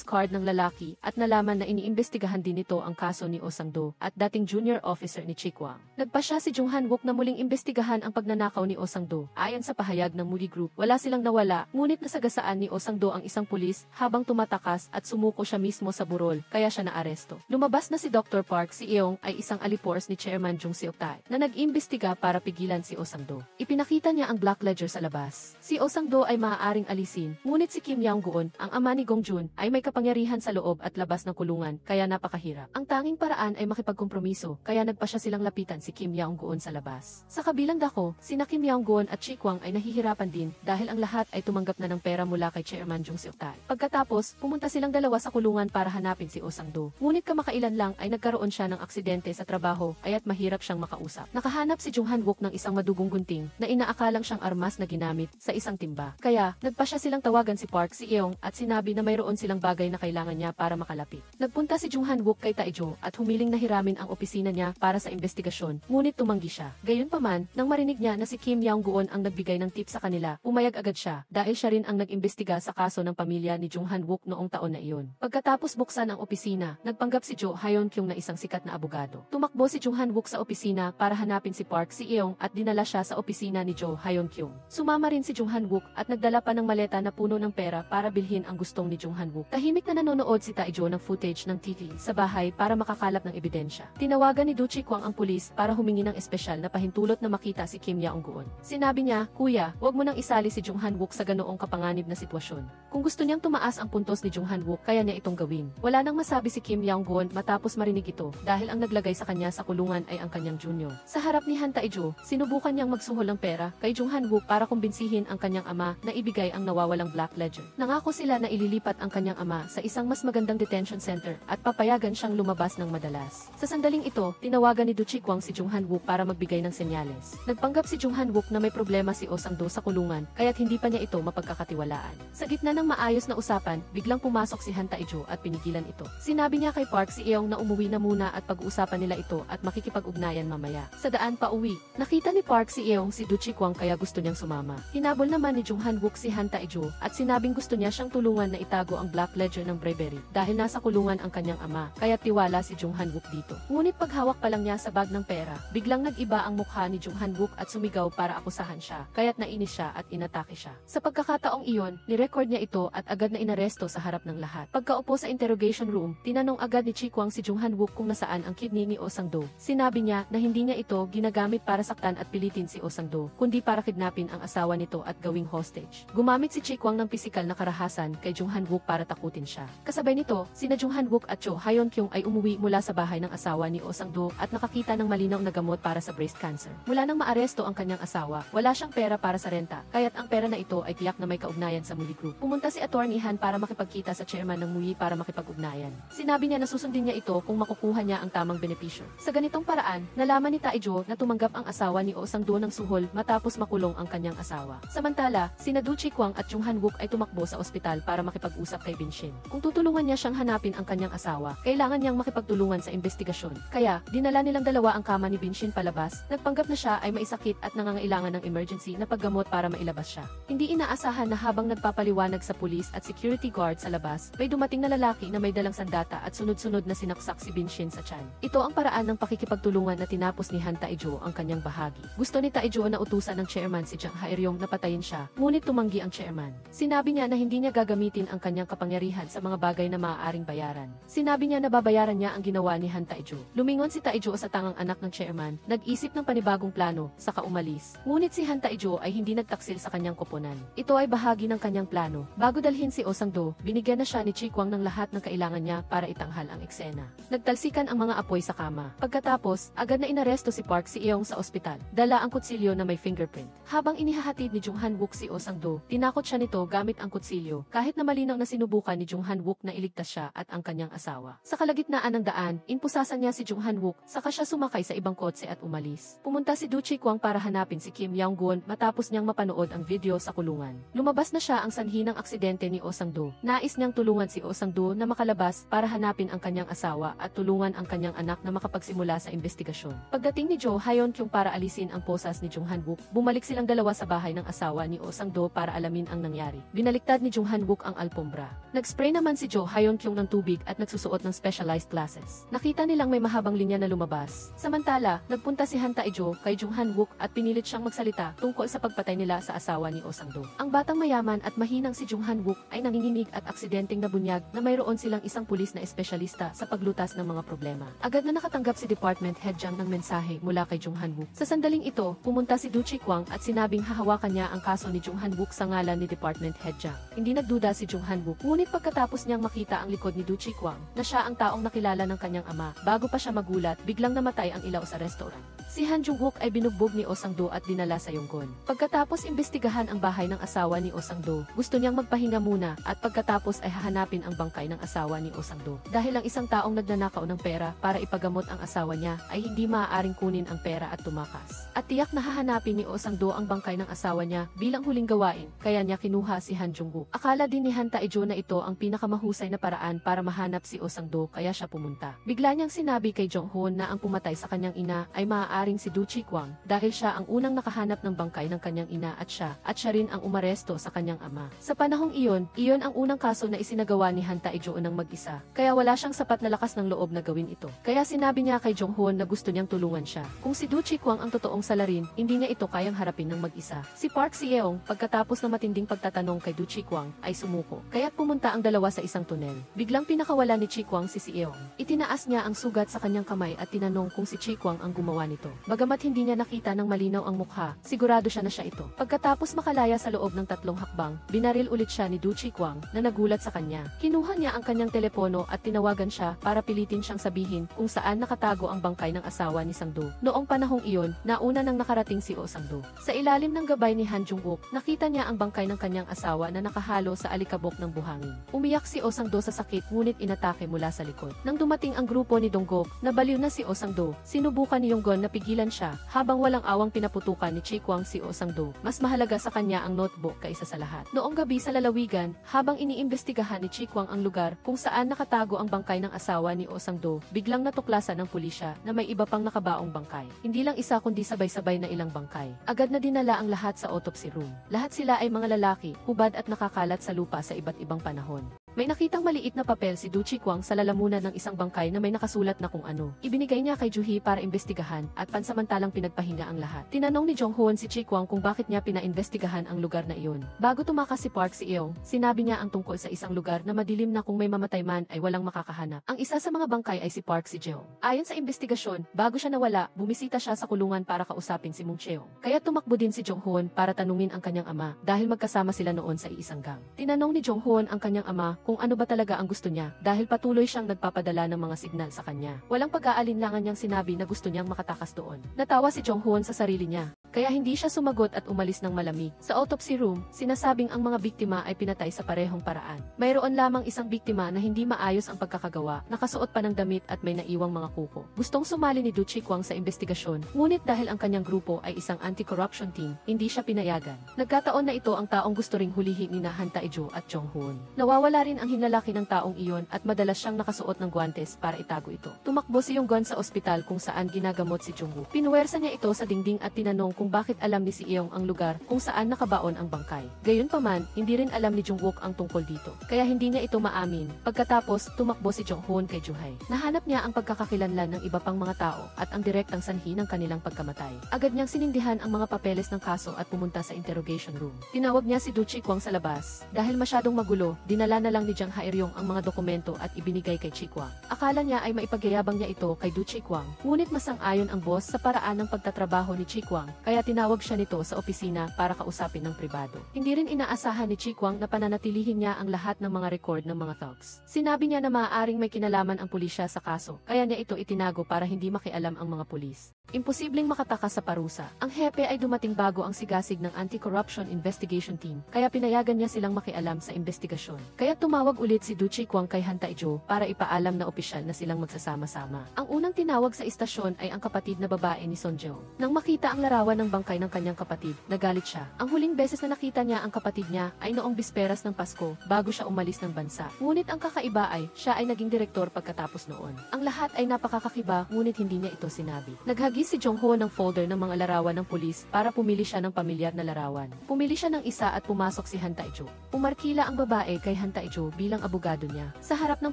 card ng lalaki at nalaman na iniimbestigahan din nito ang kaso ni Oh Sang-do at dating junior officer ni Chi Kwang. Nagpa siya si Jung Han-wook na muling imbestigahan ang pagnanakaw ni Oh Sang-do. Ayon sa pahayag ng Muli Group, wala silang nawala, ngunit nasagasaan ni Oh Sang-do ang isang pulis habang tumatakas at sumuko siya mismo sa burol, kaya siya naaresto. Lumabas na si Dr. Park, si Eong ay isang alipors ni Chairman Jung Seok-tae na nag-imbestiga para pigilan si Oh Sang-do. Ipinakita niya ang black ledger sa labas. Si Oh Sang-do ay maaaring alisin, ngunit si Kim Yang-gun, ang ama ni Gong Jun, ay may kapangyarihan sa loob at labas ng kulungan, kaya napakahirap. Ang tanging paraan ay makipagkompromiso, kaya nagpa siya silang lapitan si Kim Yang-gun sa labas. Sa kabilang dako, sina Kim Yang-gun at Chi Kwang ay nahihirapan din dahil ang lahat ay tumanggap na ng pera mula kay Chairman Jung Seok-tae. Pagkatapos, pumunta silang dalawa sa kulungan para hanapin si Oh Sang-do. Ngunit kamakailan lang ay nagkaroon siya ng aksidente sa trabaho, aya't mahirap siyang makausap. Nakahanap si Jung Han-wook ng isang madugong gunting na inaakalang siyang armas na ginamit sa isang timba. Kaya, nagpa siya silang tawagan si Park, si Eong at sinabi na mayroon silang bagay na kailangan niya para makalapit. Nagpunta si Jung Han-wook kay Taejo at humiling na hiramin ang opisina niya para sa investigasyon, ngunit tumanggi siya. Gayunpaman, nang marinig niya na si Kim Yang-gun ang nagbigay ng tip sa kanila, umayag agad siya dahil siya rin ang nag-imbestiga sa kaso ng pamilya ni Jung Han-wook noong taon na iyon. Pagkatapos buksan ang opisina, nagpanggap si Jo Hayon-kyung na isang sikat na abogado. Tumakbo si Jung Han-wook sa opisina para hanapin si Park, si Eong at dinala siya sa opisina ni Jo Hayon-kyung. Sumama rin si Jung Han-wook at nagdala pa ng maleta na puno ng pera para bilhin ang gustong ni Jung Han-wook. Tahimik na nanonood si Taejo ng footage ng TV sa bahay para makakalap ng ebidensya. Tinawagan ni Do Chi Kwang ang pulis para humingi ng espesyal na pahintulot na makita si Kim Yang-gun. Sinabi niya, "Kuya, wag mo nang isali si Jung Han-wook sa ganoong kapanganib na sitwasyon. Kung gusto niyang tumaas ang puntos ni Jung Han-wook, kaya niya itong gawin." Wala nang masabi si Kim Yang-gun matapos marinig ito dahil ang naglagay sa kanya sa kulungan ay ang kanyang junior. Sa harap ni Han Taejo, sinubukan niyang magsuhol ng pera kay Jung Han-wook para kumbinsihin ang kanyang ama na ibigay ang nawawalang black ledger. Nangako sila na ililipat ang kanyang ama sa isang mas magandang detention center at papayagan siyang lumabas ng madalas. Sa sandaling ito, tinawagan ni Do Chi Kwang si Jung Han-wook para magbigay ng senyales. Nagpanggap si Jung Han-wook na may problema si Oh Sang-do sa kulungan, kaya't hindi pa niya ito mapagkakatiwalaan. Sa gitna ng maayos na usapan, biglang pumasok si Han Taejo at pinigilan ito. Sinabi niya kay Park, si Eong na umuwi na muna at pag-uusapan nila ito at makikipag-ugnayan mamaya. Sa daan pa uwi, nakita ni Park si Eong si Do Chi Kwang kaya gusto niyang sumama. Hinabol naman ni Jung Han-wook si Han Taejo at sinabing gusto niya siyang tulungan na itago ang black ledger ng bribery dahil nasa kulungan ang kanyang ama, kaya tiwala si Jung Han-wook dito. Ngunit paghawak pa lang niya sa bag ng pera, biglang nag-iba ang mukha ni Jung Han-wook at sumigaw para akusahan siya, kaya't nainis siya at inatake siya. Sa pagkakataong iyon, ni-record niya ito at agad na inaresto sa harap ng lahat. Pagkaupo sa interrogation room, tinanong agad ni Chi Kwang si Jung Han-wook kung nasaan ang kidney ni Oh Sang-do. Sinabi niya na hindi niya ito ginagamit para saktan at pilitin si Oh Sang-do, kundi para kidnapin ang asawa nito at gawing hostage. Gumamit si Chi Kwang ng pisikal na karahasan kay Jung Han-wook para takutin siya. Kasabay nito, sina Jung Han-wook at Jo Hayon-kyung ay umuwi mula sa bahay ng asawa ni Oh Sang-do at nakakita ng malinaw na gamot para sa breast cancer. Mula nang maaresto ang kanyang asawa, wala siyang pera para sa renta, kaya't ang pera na ito ay tiyak na may kaugnayan sa Muli Group. Pumunta si Attorney Han para makipagkita sa chairman ng Muli para makipag-ugnayan. Sinabi niya na susundin niya ito kung makukuha niya ang tamang benepisyo. Sa ganitong paraan, nalaman ni Taejo na tumanggap ang asawa ni Oh Sang-do ng suhol matapos makulong ang kanyang asawa. Samantala, sina Du Chi-kwang at Chung Han-wook ay tumakbo sa ospital para makipag-usap kay Bin-shin. Kung tutulungan niya siyang hanapin ang kanyang asawa, kailangan niyang makipagtulungan sa investigasyon. Kaya, dinala nilang dalawa ang kama ni Bin-shin palabas, nagpanggap na siya ay may sakit at nangangailangan ng emergency na paggamot para mailabas siya. Hindi inaasahan na habang nagpapaliwanag sa pulis at security guard sa labas, may dumating na lalaki na may dalang sandata at sunod-sunod na sinaksak si Bin-shin sa tiyan. Ito ang paraan ng pakikipagtulungan na tinapos ni Han Taejo ang kanyang bahagi. Gusto ni Taejo na utusan ng chairman si Jang Ha-eryong na patayin siya, ngunit tumanggi ang chairman. Sinabi niya na hindi niya gagamitin ang kanyang kapangyarihan sa mga bagay na maaaring bayaran. Sinabi niya na babayaran niya ang ginawa ni Han Taejo. Lumingon si Taejo sa tangang anak ng chairman, nag-isip ng panibagong plano, saka umalis. Ngunit si Han Taejo ay hindi nagtaksil sa kanyang koponan. Ito ay bahagi ng kanyang plano. Bago dalhin si Oh Sang-do, binigyan na siya ni Chi-kwang ng lahat ng kailangan niya para itanghal ang eksena. Nagtalsikan ang mga apoy sa kama. Pagkatapos, agad na inaresto si Park Si-eong sa ospital. Dala ang kutsilyo na may fingerprint. Habang inihahatid ni Jung Han-wook si Oh Sang-do, tinakot siya nito gamit ang kutsilyo, kahit na malinaw na sinubukan ni Jung Han-wook na iligtas siya at ang kanyang asawa. Sa kalagitnaan ng daan, impusasan niya si Jung Han-wook, saka siya sumakay sa ibang kotse at umalis. Pumunta si Du Chi-kwang para hanapin si Kim Yong-gun matapos niyang mapanood ang video sa kulungan. Lumabas na siya ang sanhi ng aksidente ni Oh Sang-do. Nais niyang tulungan si Oh Sang-do na makalabas para hanapin ang kanyang asawa at tulungan ang kanyang anak na makapagsimula sa investigasyon. Pagdating ni Jo Ha-yeon-kyung para alisin ang posas ni Jung Han-wook, bumalik silang dalawa sa bahay ng asawa ni Oh Sang-do para alamin ang nangyari. Binaliktad ni Jung Han-wook ang alpombra. Nag-spray naman si Jo Ha-yeon-kyung ng tubig at nagsusuot ng specialized glasses. Nakita nilang may mahabang linya na lumabas. Samantala, nagpunta si Han Taejo kay Jung Han-wook at pinilit siyang magsalita tungkol sa pagpatay nila sa asawa ni Oh Sang-do. Ang batang mayaman at mahinang si Jung Han-wook ay nanginginig at aksidenteng nabunyag na mayroon silang isang pulis na espesyalista sa paglutas ng mga problema. Agad na nakatanggap si Department Head Jang ng mensahe mula kay Jung Han-wook. Sa sandaling ito, pumunta si Du Chi-kwang at sinabing hahawakan niya ang kaso ni Jung Han-wook sa ngalan ni Department Head Jang. Hindi nagduda si Jung Han-wook, ngunit pagkatapos niyang makita ang likod ni Du Chi-kwang na siya ang taong nakilala ng kanyang ama, bago pa siya magulat, biglang namatay ang ilaw sa restaurant. Si Han Jung-wook ay binugbog ni Oh Sang-do at dinala sa Yonggon. Pagkatapos imbestigahan ang bahay ng asawa ni Oh Sang-do, gusto niyang magpahinga muna at pagkatapos ay hahanapin ang bangkay ng asawa ni Oh Sang-do. Dahil ang isang taong nagnanakaw ng pera para ipagamot ang asawa niya ay hindi maaaring kunin ang pera at tumakas. At tiyak na hahanapin ni Oh Sang-do ang bangkay ng asawa niya bilang huling gawain, kaya niya kinuha si Han Jung-wook. Akala din ni Han Taejo na ito ang pinakamahusay na paraan para mahanap si Oh Sang-do, kaya siya pumunta. Bigla niyang sinabi kay Jong-hoon na ang pumatay sa kanyang ina ay maaaring si Du Chi-kwang dahil siya ang unang nakahanap ng bangkay ng kanyang ina at siya rin ang umaresto sa kanyang ama. Sa panahong iyon ang unang kaso na isinagawa ni Han Taejo ng mag-isa, kaya wala siyang sapat na lakas ng loob na gawin ito. Kaya sinabi niya kay Jong-hoon na gusto niyang tulungan siya. Kung si Du Chi-kwang ang totoong salarin, hindi niya ito kayang harapin ng mag-isa. Si Park Si-eong, pagkatapos ng matinding pagtatanong kay Du Chi-kwang, ay sumuko. Kaya't pumunta ang dalawa sa isang tunel. Biglang pinakawala ni Chi-kwang si Si-eong. Itinaas niya ang sugat sa kanyang kamay at tinanong kung si Chi-kwang ang gumawa nito. Bagamat hindi niya nakita ng malinaw ang mukha, sigurado siya na siya ito. Pagkatapos makalaya sa loob ng 3 hakbang, binaril ulit siya ni Du Chi-kwang na nagulat sa kanya. Kinuha niya ang kanyang telepono at tinawagan siya para pilitin siyang sabihin kung saan nakatago ang bangkay ng asawa ni Sang-do. Noong panahong iyon, nauna nang nakarating si Oh Sang-do. Sa ilalim ng gabay ni Han Jung-wook, nakita niya ang bangkay ng kanyang asawa na nakahalo sa alikabok ng buhangin. Umiyak si Oh Sang-do sa sakit ngunit inatake mula sa likod. Nang dumating ang grupo ni Dong-gok, nabaliw na si Oh Sang-do. Sinubukan ni Yonggon na pigilan siya, habang walang awang pinaputukan ni Chi-kwang si Oh Sang-do. Mas mahalaga sa kanya ang notebook kaysa sa lahat. Noong gabi sa lalawigan, habang iniimbestigahan ni Chi-kwang ang lugar kung saan nakatago ang bangkay ng asawa ni Oh Sang-do, biglang natuklasan ng pulisya na may iba pang nakabaong bangkay. Hindi lang isa kundi sabay-sabay na ilang bangkay. Agad na dinala ang lahat sa autopsy room. Lahat sila ay mga lalaki, hubad at nakakalat sa lupa sa iba't ibang panahon. May nakitang maliit na papel si Du Chi-kwang sa lalamunan ng isang bangkay na may nakasulat na kung ano. Ibinigay niya kay Ju-hee para imbestigahan at pansamantalang pinagpahinga ang lahat. Tinanong ni Jong-hoon si Chi-kwang kung bakit niya pinaimbestigahan ang lugar na iyon. Bago tumakas si Park Si-eong, sinabi niya ang tungkol sa isang lugar na madilim na kung may mamatay man ay walang makakahanap. Ang isa sa mga bangkay ay si Park Si-jeong. Ayon sa investigasyon, bago siya nawala, bumisita siya sa kulungan para kausapin si Moon Cheong. Kaya tumakbo din si Jong-hoon para tanungin ang kanyang ama dahil magkasama sila noon sa iisang gang. Tinanong ni Jong-hoon ang kanyang ama kung ano ba talaga ang gusto niya dahil patuloy siyang nagpapadala ng mga signal sa kanya. Walang pag-aalinlangan niyang sinabi na gusto niyang makatakas doon. Natawa si Jong-hoon sa sarili niya. kaya hindi siya sumagot at umalis ng malamig. Sa autopsy room, sinasabing ang mga biktima ay pinatay sa parehong paraan. Mayroon lamang isang biktima na hindi maayos ang pagkakagawa, nakasuot pa ng damit at may naiwang mga kuko. Gustong sumali ni Du Chikwang sa investigasyon, ngunit dahil ang kanyang grupo ay isang anti-corruption team, hindi siya pinayagan. Nagkataon na ito ang taong gusto ring hulihin ni Han Tae-jo at Jong Hoon. Nawawala rin ang hinlalaki ng taong iyon at madalas siyang nakasuot ng guwantes para itago ito. Tumakbo si Yong-gun sa ospital kung saan ginagamot si Jung-woo. Pinuwersa niya ito sa dingding at tinanong kung bakit alam ni si Eong ang lugar kung saan nakabaon ang bangkay. Gayunpaman, hindi rin alam ni Jung-wook ang tungkol dito, kaya hindi niya ito maamin. Pagkatapos, tumakbo si Jong-hoon kay Juhae. Nahanap niya ang pagkakakilanlan ng iba pang mga tao at ang direktang sanhi ng kanilang pagkamatay. Agad niyang sinindihan ang mga papeles ng kaso at pumunta sa interrogation room. Tinawag niya si Du Chikwang sa labas. Dahil masyadong magulo, dinala na lang ni Jang Hae-ryong ang mga dokumento at ibinigay kay Chikwang. Akala niya ay maipagyayabang niya ito kay Du Chikwang, ngunit masang-ayon ang boss sa paraan ng pagtatrabaho ni Chikwang, kaya tinawag siya nito sa opisina para kausapin ng pribado. Hindi rin inaasahan ni Chikwang na pananatilihin niya ang lahat ng mga record ng mga thugs. Sinabi niya na maaaring may kinalaman ang pulisya sa kaso, kaya niya ito itinago para hindi makialam ang mga pulis. Imposibleng makatakas sa parusa. Ang hepe ay dumating bago ang sigasig ng Anti-Corruption Investigation Team, kaya pinayagan niya silang makialam sa investigasyon. Kaya tumawag ulit si Du Chikwang kay Han Tae-jo para ipaalam na opisyal na silang magsasama-sama. Ang unang tinawag sa istasyon ay ang kapatid na babae ni Son Jeo. Nang makita ang larawan ng bangkay ng kanyang kapatid, nagalit siya. Ang huling beses na nakita niya ang kapatid niya ay noong bisperas ng Pasko, bago siya umalis ng bansa. Ngunit ang kakaiba ay, siya ay naging direktor pagkatapos noon. Ang lahat ay napakakakiba, ngunit hindi niya ito sinabi. Naghagis si Jong-ho ng folder ng mga larawan ng pulis para pumili siya ng pamilyar na larawan. Pumili siya ng isa at pumasok si Han Tae-jo. Umarkila ang babae kay Han Tae-jo bilang abogado niya. Sa harap ng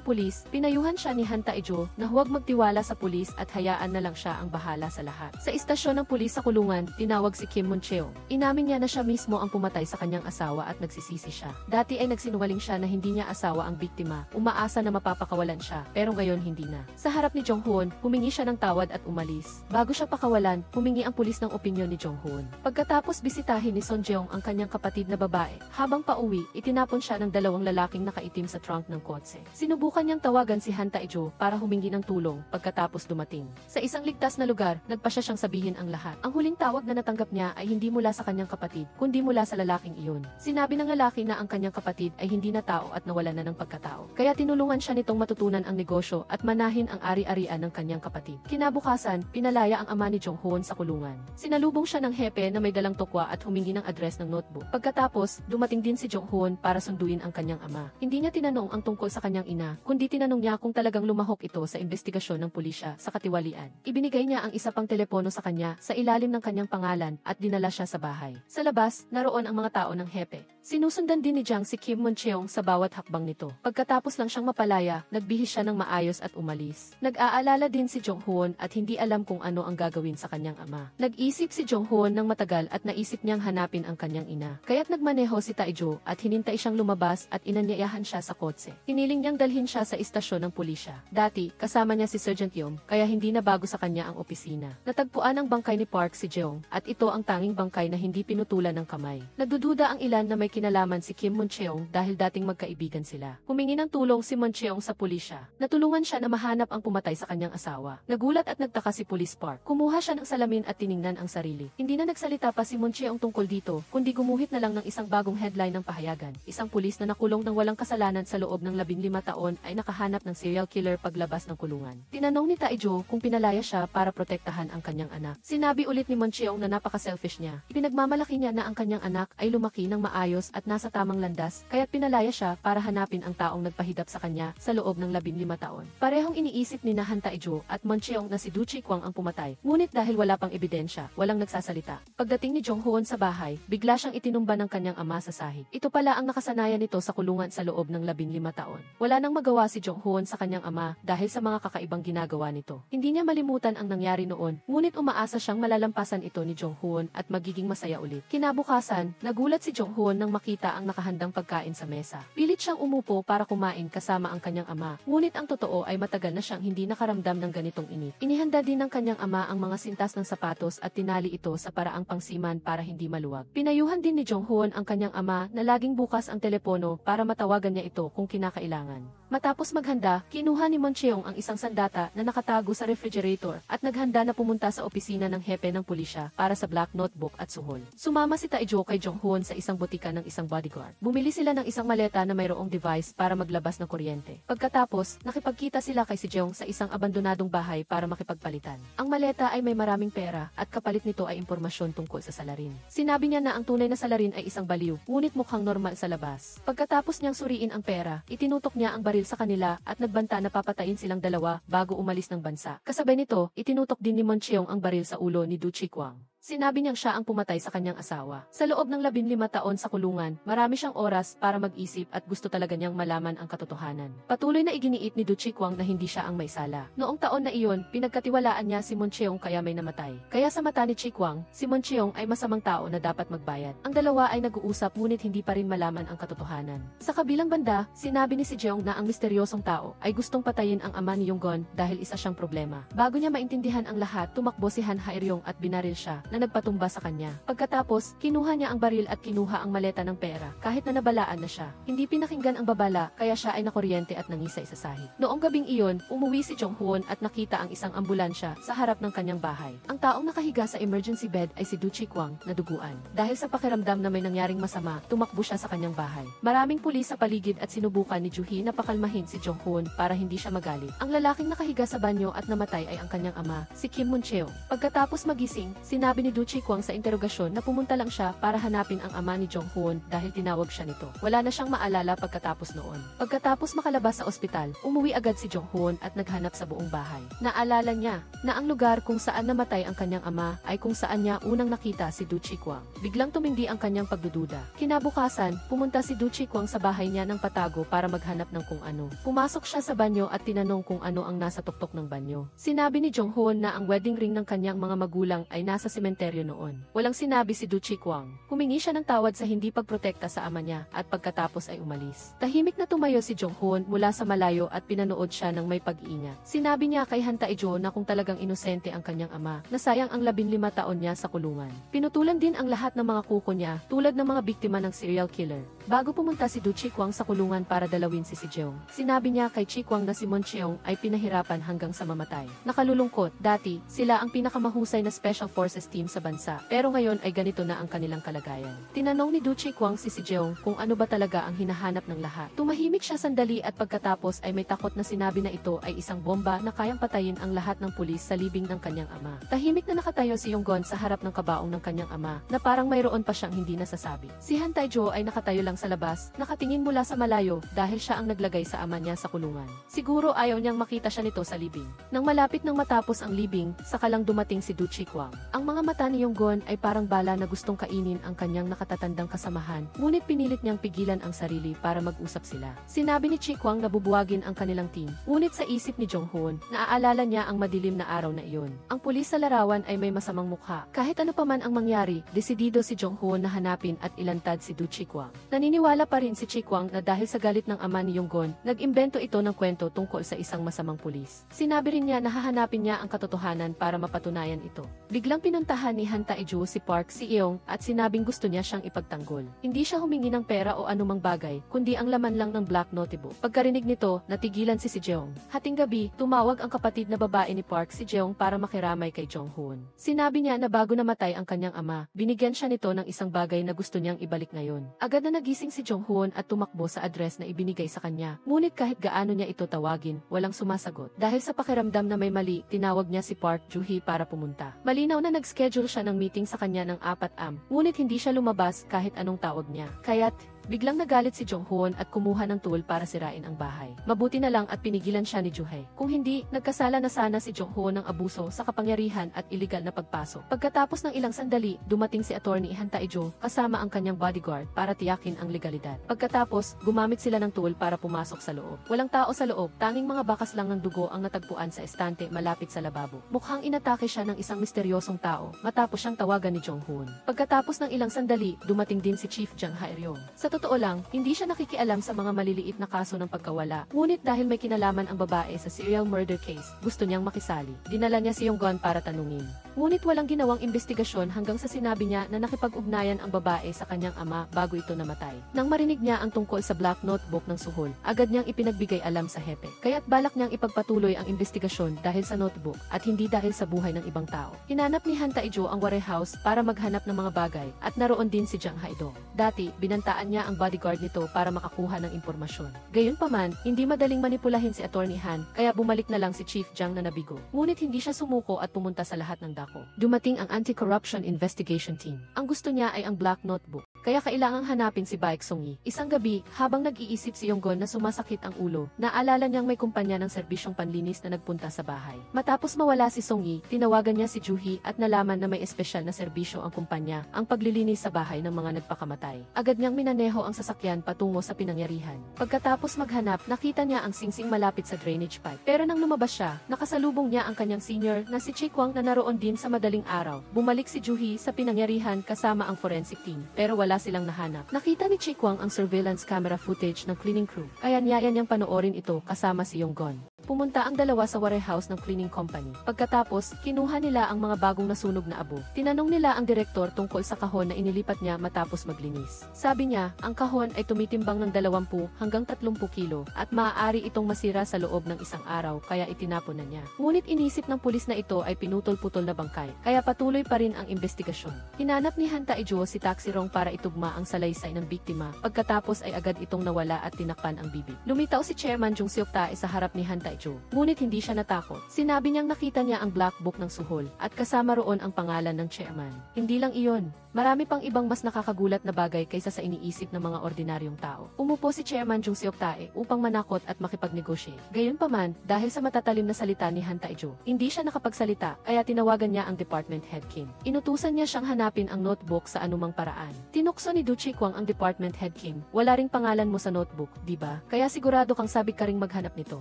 pulis, pinayuhan siya ni Han Tae-jo na huwag magtiwala sa pulis at hayaan na lang siya ang bahala sa lahat. Sa istasyon ng pulis sa kulungan, tinawag si Kim Moon-cheong. Inamin niya na siya mismo ang pumatay sa kanyang asawa at nagsisisi siya. Dati ay nagsinungaling siya na hindi niya asawa ang biktima, umaasa na mapapakawalan siya, pero ngayon hindi na. Sa harap ni Jong-hoon, humingi siya ng tawad at umalis. Bago siya pakawalan, humingi ang pulis ng opinyon ni Jong-hoon. Pagkatapos bisitahin ni Son Jeong ang kanyang kapatid na babae, habang pauwi, itinapon siya ng dalawang lalaking nakaitim sa trunk ng kotse. Sinubukan niyang tawagan si Han Tae-jo para humingi ng tulong pagkatapos dumating. Sa isang ligtas na lugar, nagpasya siyang sabihin ang lahat. Ang huling tawag na natanggap niya ay hindi mula sa kanyang kapatid, kundi mula sa lalaking iyon. Sinabi ng lalaki na ang kanyang kapatid ay hindi na tao at nawalan na ng pagkatao. Kaya tinulungan siya nitong matutunan ang negosyo at manahin ang ari-arian ng kanyang kapatid. Kinabukasan, pinalaya ang ama ni Jong-hoon sa kulungan. Sinalubong siya ng hepe na may dalang tokwa at humingi ng address ng notebook. Pagkatapos, dumating din si Jong-hoon para sunduin ang kanyang ama. Hindi niya tinanong ang tungkol sa kanyang ina, kundi tinanong niya kung talagang lumahok ito sa investigasyon ng pulisya sa katiwalian. Ibinigay niya ang isa pang telepono sa kanya sa ilalim ng kanyang pangalan at dinala siya sa bahay. Sa labas, naroon ang mga tao ng hepe. Sinusundan din ni Jang si Kim Moon-cheong sa bawat hakbang nito. Pagkatapos lang siyang mapalaya, nagbihis siya ng maayos at umalis. Nag-aalala din si Jong-hoon at hindi alam kung ano ang gagawin sa kanyang ama. Nag-isip si Jong-hoon ng matagal at naisip niyang hanapin ang kanyang ina. Kaya't nagmaneho si Tae-jo at hinintay siyang lumabas at inanyayahan siya sa kotse. Hiniling niyang dalhin siya sa istasyon ng pulisya. Dati, kasama niya si Sergeant Yom, kaya hindi na bago sa kanya ang opisina. Natagpuan ang bangkay ni Park si Jeong, at ito ang tanging bangkay na hindi pinutulan ng kamay. Nagdududa ang ilan na may kinalaman si Kim Moon-cheong dahil dating magkaibigan sila. Humingi ng tulong si Moon-cheong sa pulisya. Natulungan siya na mahanap ang pumatay sa kanyang asawa. Nagulat at nagtaka si Police Park. Kumuha siya ng salamin at tiningnan ang sarili. Hindi na nagsalita pa si Moon-cheong tungkol dito, kundi gumuhit na lang ng isang bagong headline ng pahayagan. Isang pulis na nakulong ng walang kasalanan sa loob ng 15 taon ay nakahanap ng serial killer paglabas ng kulungan. Tinanong ni Tae-jo kung pinalaya siya para protektahan ang kanyang anak. Sinabi ulit ni Moon-cheong na napaka-selfish niya. Ipinagmamalaki niya na ang kanyang anak ay lumaki ng maayos at nasa tamang landas, kaya't pinalaya siya para hanapin ang taong nagpahidap sa kanya sa loob ng 15 taon. Parehong iniisip ni Han Tae-jo at Moon-cheong na si Du Chikwang ang pumatay, ngunit dahil wala pang ebidensya, walang nagsasalita. Pagdating ni Jong-hoon sa bahay, bigla siyang itinumba ng kanyang ama sa sahig. Ito pala ang nakasanayan nito sa kulungan sa loob ng 15 taon. Wala nang magawa si Jong-hoon sa kanyang ama dahil sa mga kakaibang ginagawa nito. Hindi niya malimutan ang nangyari noon, ngunit umaasa siyang malalampasan ito ni Jong-hoon at magiging masaya ulit. Kinabukasan, nagulat si Jong-hoon nang makita ang nakahandang pagkain sa mesa. Pilit siyang umupo para kumain kasama ang kanyang ama, ngunit ang totoo ay matagal na siyang hindi nakaramdam ng ganitong init. Inihanda din ng kanyang ama ama ang mga sintas ng sapatos at tinali ito sa paraang pangsiman para hindi maluwag. Pinayuhan din ni Jong-hoon ang kanyang ama na laging bukas ang telepono para matawagan niya ito kung kinakailangan. Matapos maghanda, kinuha ni Mon Cheong ang isang sandata na nakatago sa refrigerator at naghanda na pumunta sa opisina ng hepe ng pulisya para sa black notebook at suhol. Sumama si Tae-jo kay Jong-hoon sa isang butika ng isang bodyguard. Bumili sila ng isang maleta na mayroong device para maglabas ng kuryente. Pagkatapos, nakipagkita sila kay si Jeong sa isang abandonadong bahay para makipagpalitan. Ang maleta ay may maraming pera at kapalit nito ay impormasyon tungkol sa salarin. Sinabi niya na ang tunay na salarin ay isang baliw, ngunit mukhang normal sa labas. Pagkatapos niyang suriin ang pera, itinutok niya ang baril sa kanila at nagbanta na papatayin silang dalawa bago umalis ng bansa. Kasabay nito, itinutok din ni Mon Cheong ang baril sa ulo ni Du Chi-kwang. Sinabi niyang siya ang pumatay sa kanyang asawa. Sa loob ng 15 taon sa kulungan, marami siyang oras para mag-isip at gusto talaga niyang malaman ang katotohanan. Patuloy na iginiit ni Du Chi-kwang na hindi siya ang may sala. Noong taon na iyon, pinagkatiwalaan niya si Mon Cheong kaya may namatay. Kaya sa mata ni Chi-kwang, si Mon Cheong ay masamang tao na dapat magbayad. Ang dalawa ay nag-uusap ngunit hindi pa rin malaman ang katotohanan. Sa kabilang banda, sinabi ni si Jeong na ang misteryosong tao ay gustong patayin ang ama ni Yonggon dahil isa siyang problema. Bago niya maintindihan ang lahat, tumakbo si Han Hae-ryong at binaril siya na nagpatumba sa kanya. Pagkatapos, kinuha niya ang baril at kinuha ang maleta ng pera, kahit na nabalaan na siya. Hindi pinakinggan ang babala, kaya siya ay nakuryente at nangisay sa sahig. Noong gabing iyon, umuwi si Jong-hoon at nakita ang isang ambulansya sa harap ng kanyang bahay. Ang taong nakahiga sa emergency bed ay si Du Chi-kwang, na duguan. Dahil sa pakiramdam na may nangyaring masama, tumakbo siya sa kanyang bahay. Maraming pulis sa paligid at sinubukan ni Joo-hee na pakalmahin si Jong-hoon para hindi siya magalit. Ang lalaking nakahiga sa banyo at namatay ay ang kanyang ama, si Kim Moon-cheong. Pagkatapos magising, sinabi ni Du Chi-kwang sa interogasyon na pumunta lang siya para hanapin ang ama ni Jong-hoon dahil tinawag siya nito. Wala na siyang maalala pagkatapos noon. Pagkatapos makalabas sa ospital, umuwi agad si Jong-hoon at naghanap sa buong bahay. Naalala niya na ang lugar kung saan namatay ang kanyang ama ay kung saan niya unang nakita si Du Chi-kwang. Biglang tumindi ang kanyang pagdududa. Kinabukasan, pumunta si Du Chi-kwang sa bahay niya ng patago para maghanap ng kung ano. Pumasok siya sa banyo at tinanong kung ano ang nasa tuktok ng banyo. Sinabi ni Jong-hoon na ang wedding ring ng kanyang mga magulang ay nasa sementeryo noon. Walang sinabi si Du Chi-kwang. Humingi siya ng tawad sa hindi pagprotekta sa ama niya at pagkatapos ay umalis. Tahimik na tumayo si Jong-hoon mula sa malayo at pinanood siya ng may pag-iingat. Sinabi niya kay Han Tae-jo na kung talagang inosente ang kanyang ama, na sayang ang 15 taon niya sa kulungan. Pinutulan din ang lahat ng mga kuko niya tulad ng mga biktima ng serial killer. Bago pumunta si Du Chi-kwang sa kulungan para dalawin si Jeong, sinabi niya kay Chi-kwang na si Mon Cheong ay pinahirapan hanggang sa mamatay. Nakalulungkot, dati, sila ang pinakamahusay na Special Forces team sa bansa, pero ngayon ay ganito na ang kanilang kalagayan. Tinanong ni Du Chi-kwang si Jeong kung ano ba talaga ang hinahanap ng lahat. Tumahimik siya sandali at pagkatapos ay may takot na sinabi na ito ay isang bomba na kayang patayin ang lahat ng pulis sa libing ng kanyang ama. Tahimik na nakatayo si Yonggon sa harap ng kabaong ng kanyang ama na parang mayroon pa siyang hindi nasasabi. Si Han Tae-jo ay nakatayo lang sa labas, nakatingin mula sa malayo dahil siya ang naglagay sa ama niya sa kulungan. Siguro ayaw niyang makita siya nito sa libing. Nang malapit nang matapos ang libing, saka lang dumating si Du Chi-kwang. Ang mga mata ni Yonggon ay parang bala na gustong kainin ang kanyang nakatatandang kasamahan, ngunit pinilit niyang pigilan ang sarili para mag-usap sila. Sinabi ni Chi-kwang na bubuwagin ang kanilang team, ngunit sa isip ni Jong-hoon, naaalala niya ang madilim na araw na iyon. Ang pulis sa larawan ay may masamang mukha. Kahit ano pa man ang mangyari, desidido si Jong-hoon na hanapin at ilantad si Du Chi-kwang. Naniniwala pa rin si Chi-kwang na dahil sa galit ng ama ni Yonggon, nag-imbento ito ng kwento tungkol sa isang masamang pulis. Sinabi rin niya na hahanapin niya ang katotohanan para mapatunayan ito. Biglang pinuntahan ni Han Tae-jo si Park Si-eong at sinabing gusto niya siyang ipagtanggol. Hindi siya humingi ng pera o anumang bagay, kundi ang laman lang ng black notebook. Pagkarinig nito, natigilan si Jeong. Hating gabi, tumawag ang kapatid na babae ni Park si Jeong para makiramay kay Jong-hoon. Sinabi niya na bago namatay ang kanyang ama, binigyan siya nito ng isang bagay na gusto niyang ibalik ngayon. Agad na nagising si Jong-hoon at tumakbo sa address na ibinigay sa kanya. Ngunit kahit gaano niya ito tawagin, walang sumasagot. Dahil sa pakiramdam na may mali, tinawag niya si Park Joo-hee para pumunta. Malinaw na nag-schedule siya ng meeting sa kanya ng 4 AM, ngunit hindi siya lumabas kahit anong tawag niya. Kaya't biglang nagalit si Jong-hoon at kumuha ng tool para sirain ang bahay. Mabuti na lang at pinigilan siya ni Joo-hee. Kung hindi, nagkasala na sana si Jong-hoon ng abuso sa kapangyarihan at iligal na pagpasok. Pagkatapos ng ilang sandali, dumating si Attorney Han Tae-jo kasama ang kanyang bodyguard para tiyakin ang legalidad. Pagkatapos, gumamit sila ng tool para pumasok sa loob. Walang tao sa loob, tanging mga bakas lang ng dugo ang natagpuan sa estante malapit sa lababo. Mukhang inatake siya ng isang misteryosong tao matapos siyang tawagan ni Jong-hoon. Pagkatapos ng ilang sandali, dumating din si Chief Jang Hae-ryong. Sa totoo lang, hindi siya nakikialam sa mga maliliit na kaso ng pagkawala. Ngunit dahil may kinalaman ang babae sa serial murder case, gusto niyang makisali. Dinala niya si Yonggon para tanungin. Ngunit walang ginawang investigasyon hanggang sa sinabi niya na nakipag-ugnayan ang babae sa kanyang ama bago ito namatay. Nang marinig niya ang tungkol sa black notebook ng suhol, agad niyang ipinagbigay alam sa hepe. Kaya't balak niyang ipagpatuloy ang investigasyon dahil sa notebook at hindi dahil sa buhay ng ibang tao. Hinanap ni Han Tae-jo ang warehouse para maghanap ng mga bagay at naroon din si Jang Ha-dong. Dati, binantaan niya ang bodyguard nito para makakuha ng impormasyon. Gayunpaman, hindi madaling manipulahin si Attorney Han, kaya bumalik na lang si Chief Jang na nabigo. Ngunit hindi siya sumuko at pumunta sa lahat ng dako. Dumating ang Anti-Corruption Investigation Team. Ang gusto niya ay ang Black Notebook. Kaya kailangang hanapin si Baek Song-yi. Isang gabi, habang nag-iisip si Yonggon na sumasakit ang ulo, naalala niyang may kumpanya ng serbisyong panlinis na nagpunta sa bahay. Matapos mawala si Song-yi, tinawagan niya si Joo-hee at nalaman na may espesyal na serbisyo ang kumpanya, ang paglilinis sa bahay ng mga nagpakamatay. Agad niyang minaneho ang sasakyan patungo sa pinangyarihan. Pagkatapos maghanap, nakita niya ang singsing malapit sa drainage pipe. Pero nang lumabas siya, nakasalubong niya ang kanyang senior na si Chikwang na naroon din sa madaling araw. Bumalik si Joo-hee sa pinangyarihan kasama ang forensic team, pero wala silang nahanap. Nakita ni Chikwang ang surveillance camera footage ng cleaning crew, kaya niyaya niyang panoorin ito kasama si Yonggon. Pumunta ang dalawa sa warehouse ng cleaning company. Pagkatapos, kinuha nila ang mga bagong nasunog na abo. Tinanong nila ang direktor tungkol sa kahon na inilipat niya matapos maglinis. Sabi niya, ang kahon ay tumitimbang ng 20 hanggang 30 kilo at maaari itong masira sa loob ng isang araw kaya itinapon na niya. Ngunit inisip ng pulis na ito ay pinutol-putol na bangkay, kaya patuloy pa rin ang investigasyon. Hinanap ni Han Tae-jo si Taxirong para itugma ang salaysay ng biktima. Pagkatapos ay agad itong nawala at tinakpan ang bibig. Lumitaw si Chairman Jung Seok-tae sa harap ni Han Tae-jo. Ngunit hindi siya natakot. Sinabi niyang nakita niya ang black book ng suhol at kasama roon ang pangalan ng chairman. Hindi lang iyon. Marami pang ibang mas nakakagulat na bagay kaysa sa iniisip ng mga ordinaryong tao. Umupo si Chairman Jung Seok-tae upang manakot at makipag-negosyate. Gayunpaman, dahil sa matatalim na salita ni Han Tae-jo, hindi siya nakapagsalita kaya tinawagan niya ang department head Kim. Inutusan niya siyang hanapin ang notebook sa anumang paraan. Tinukso ni Du Chikwang ang department head Kim. Wala ring pangalan mo sa notebook, di ba? Kaya sigurado kang sabik ka ring maghanap nito.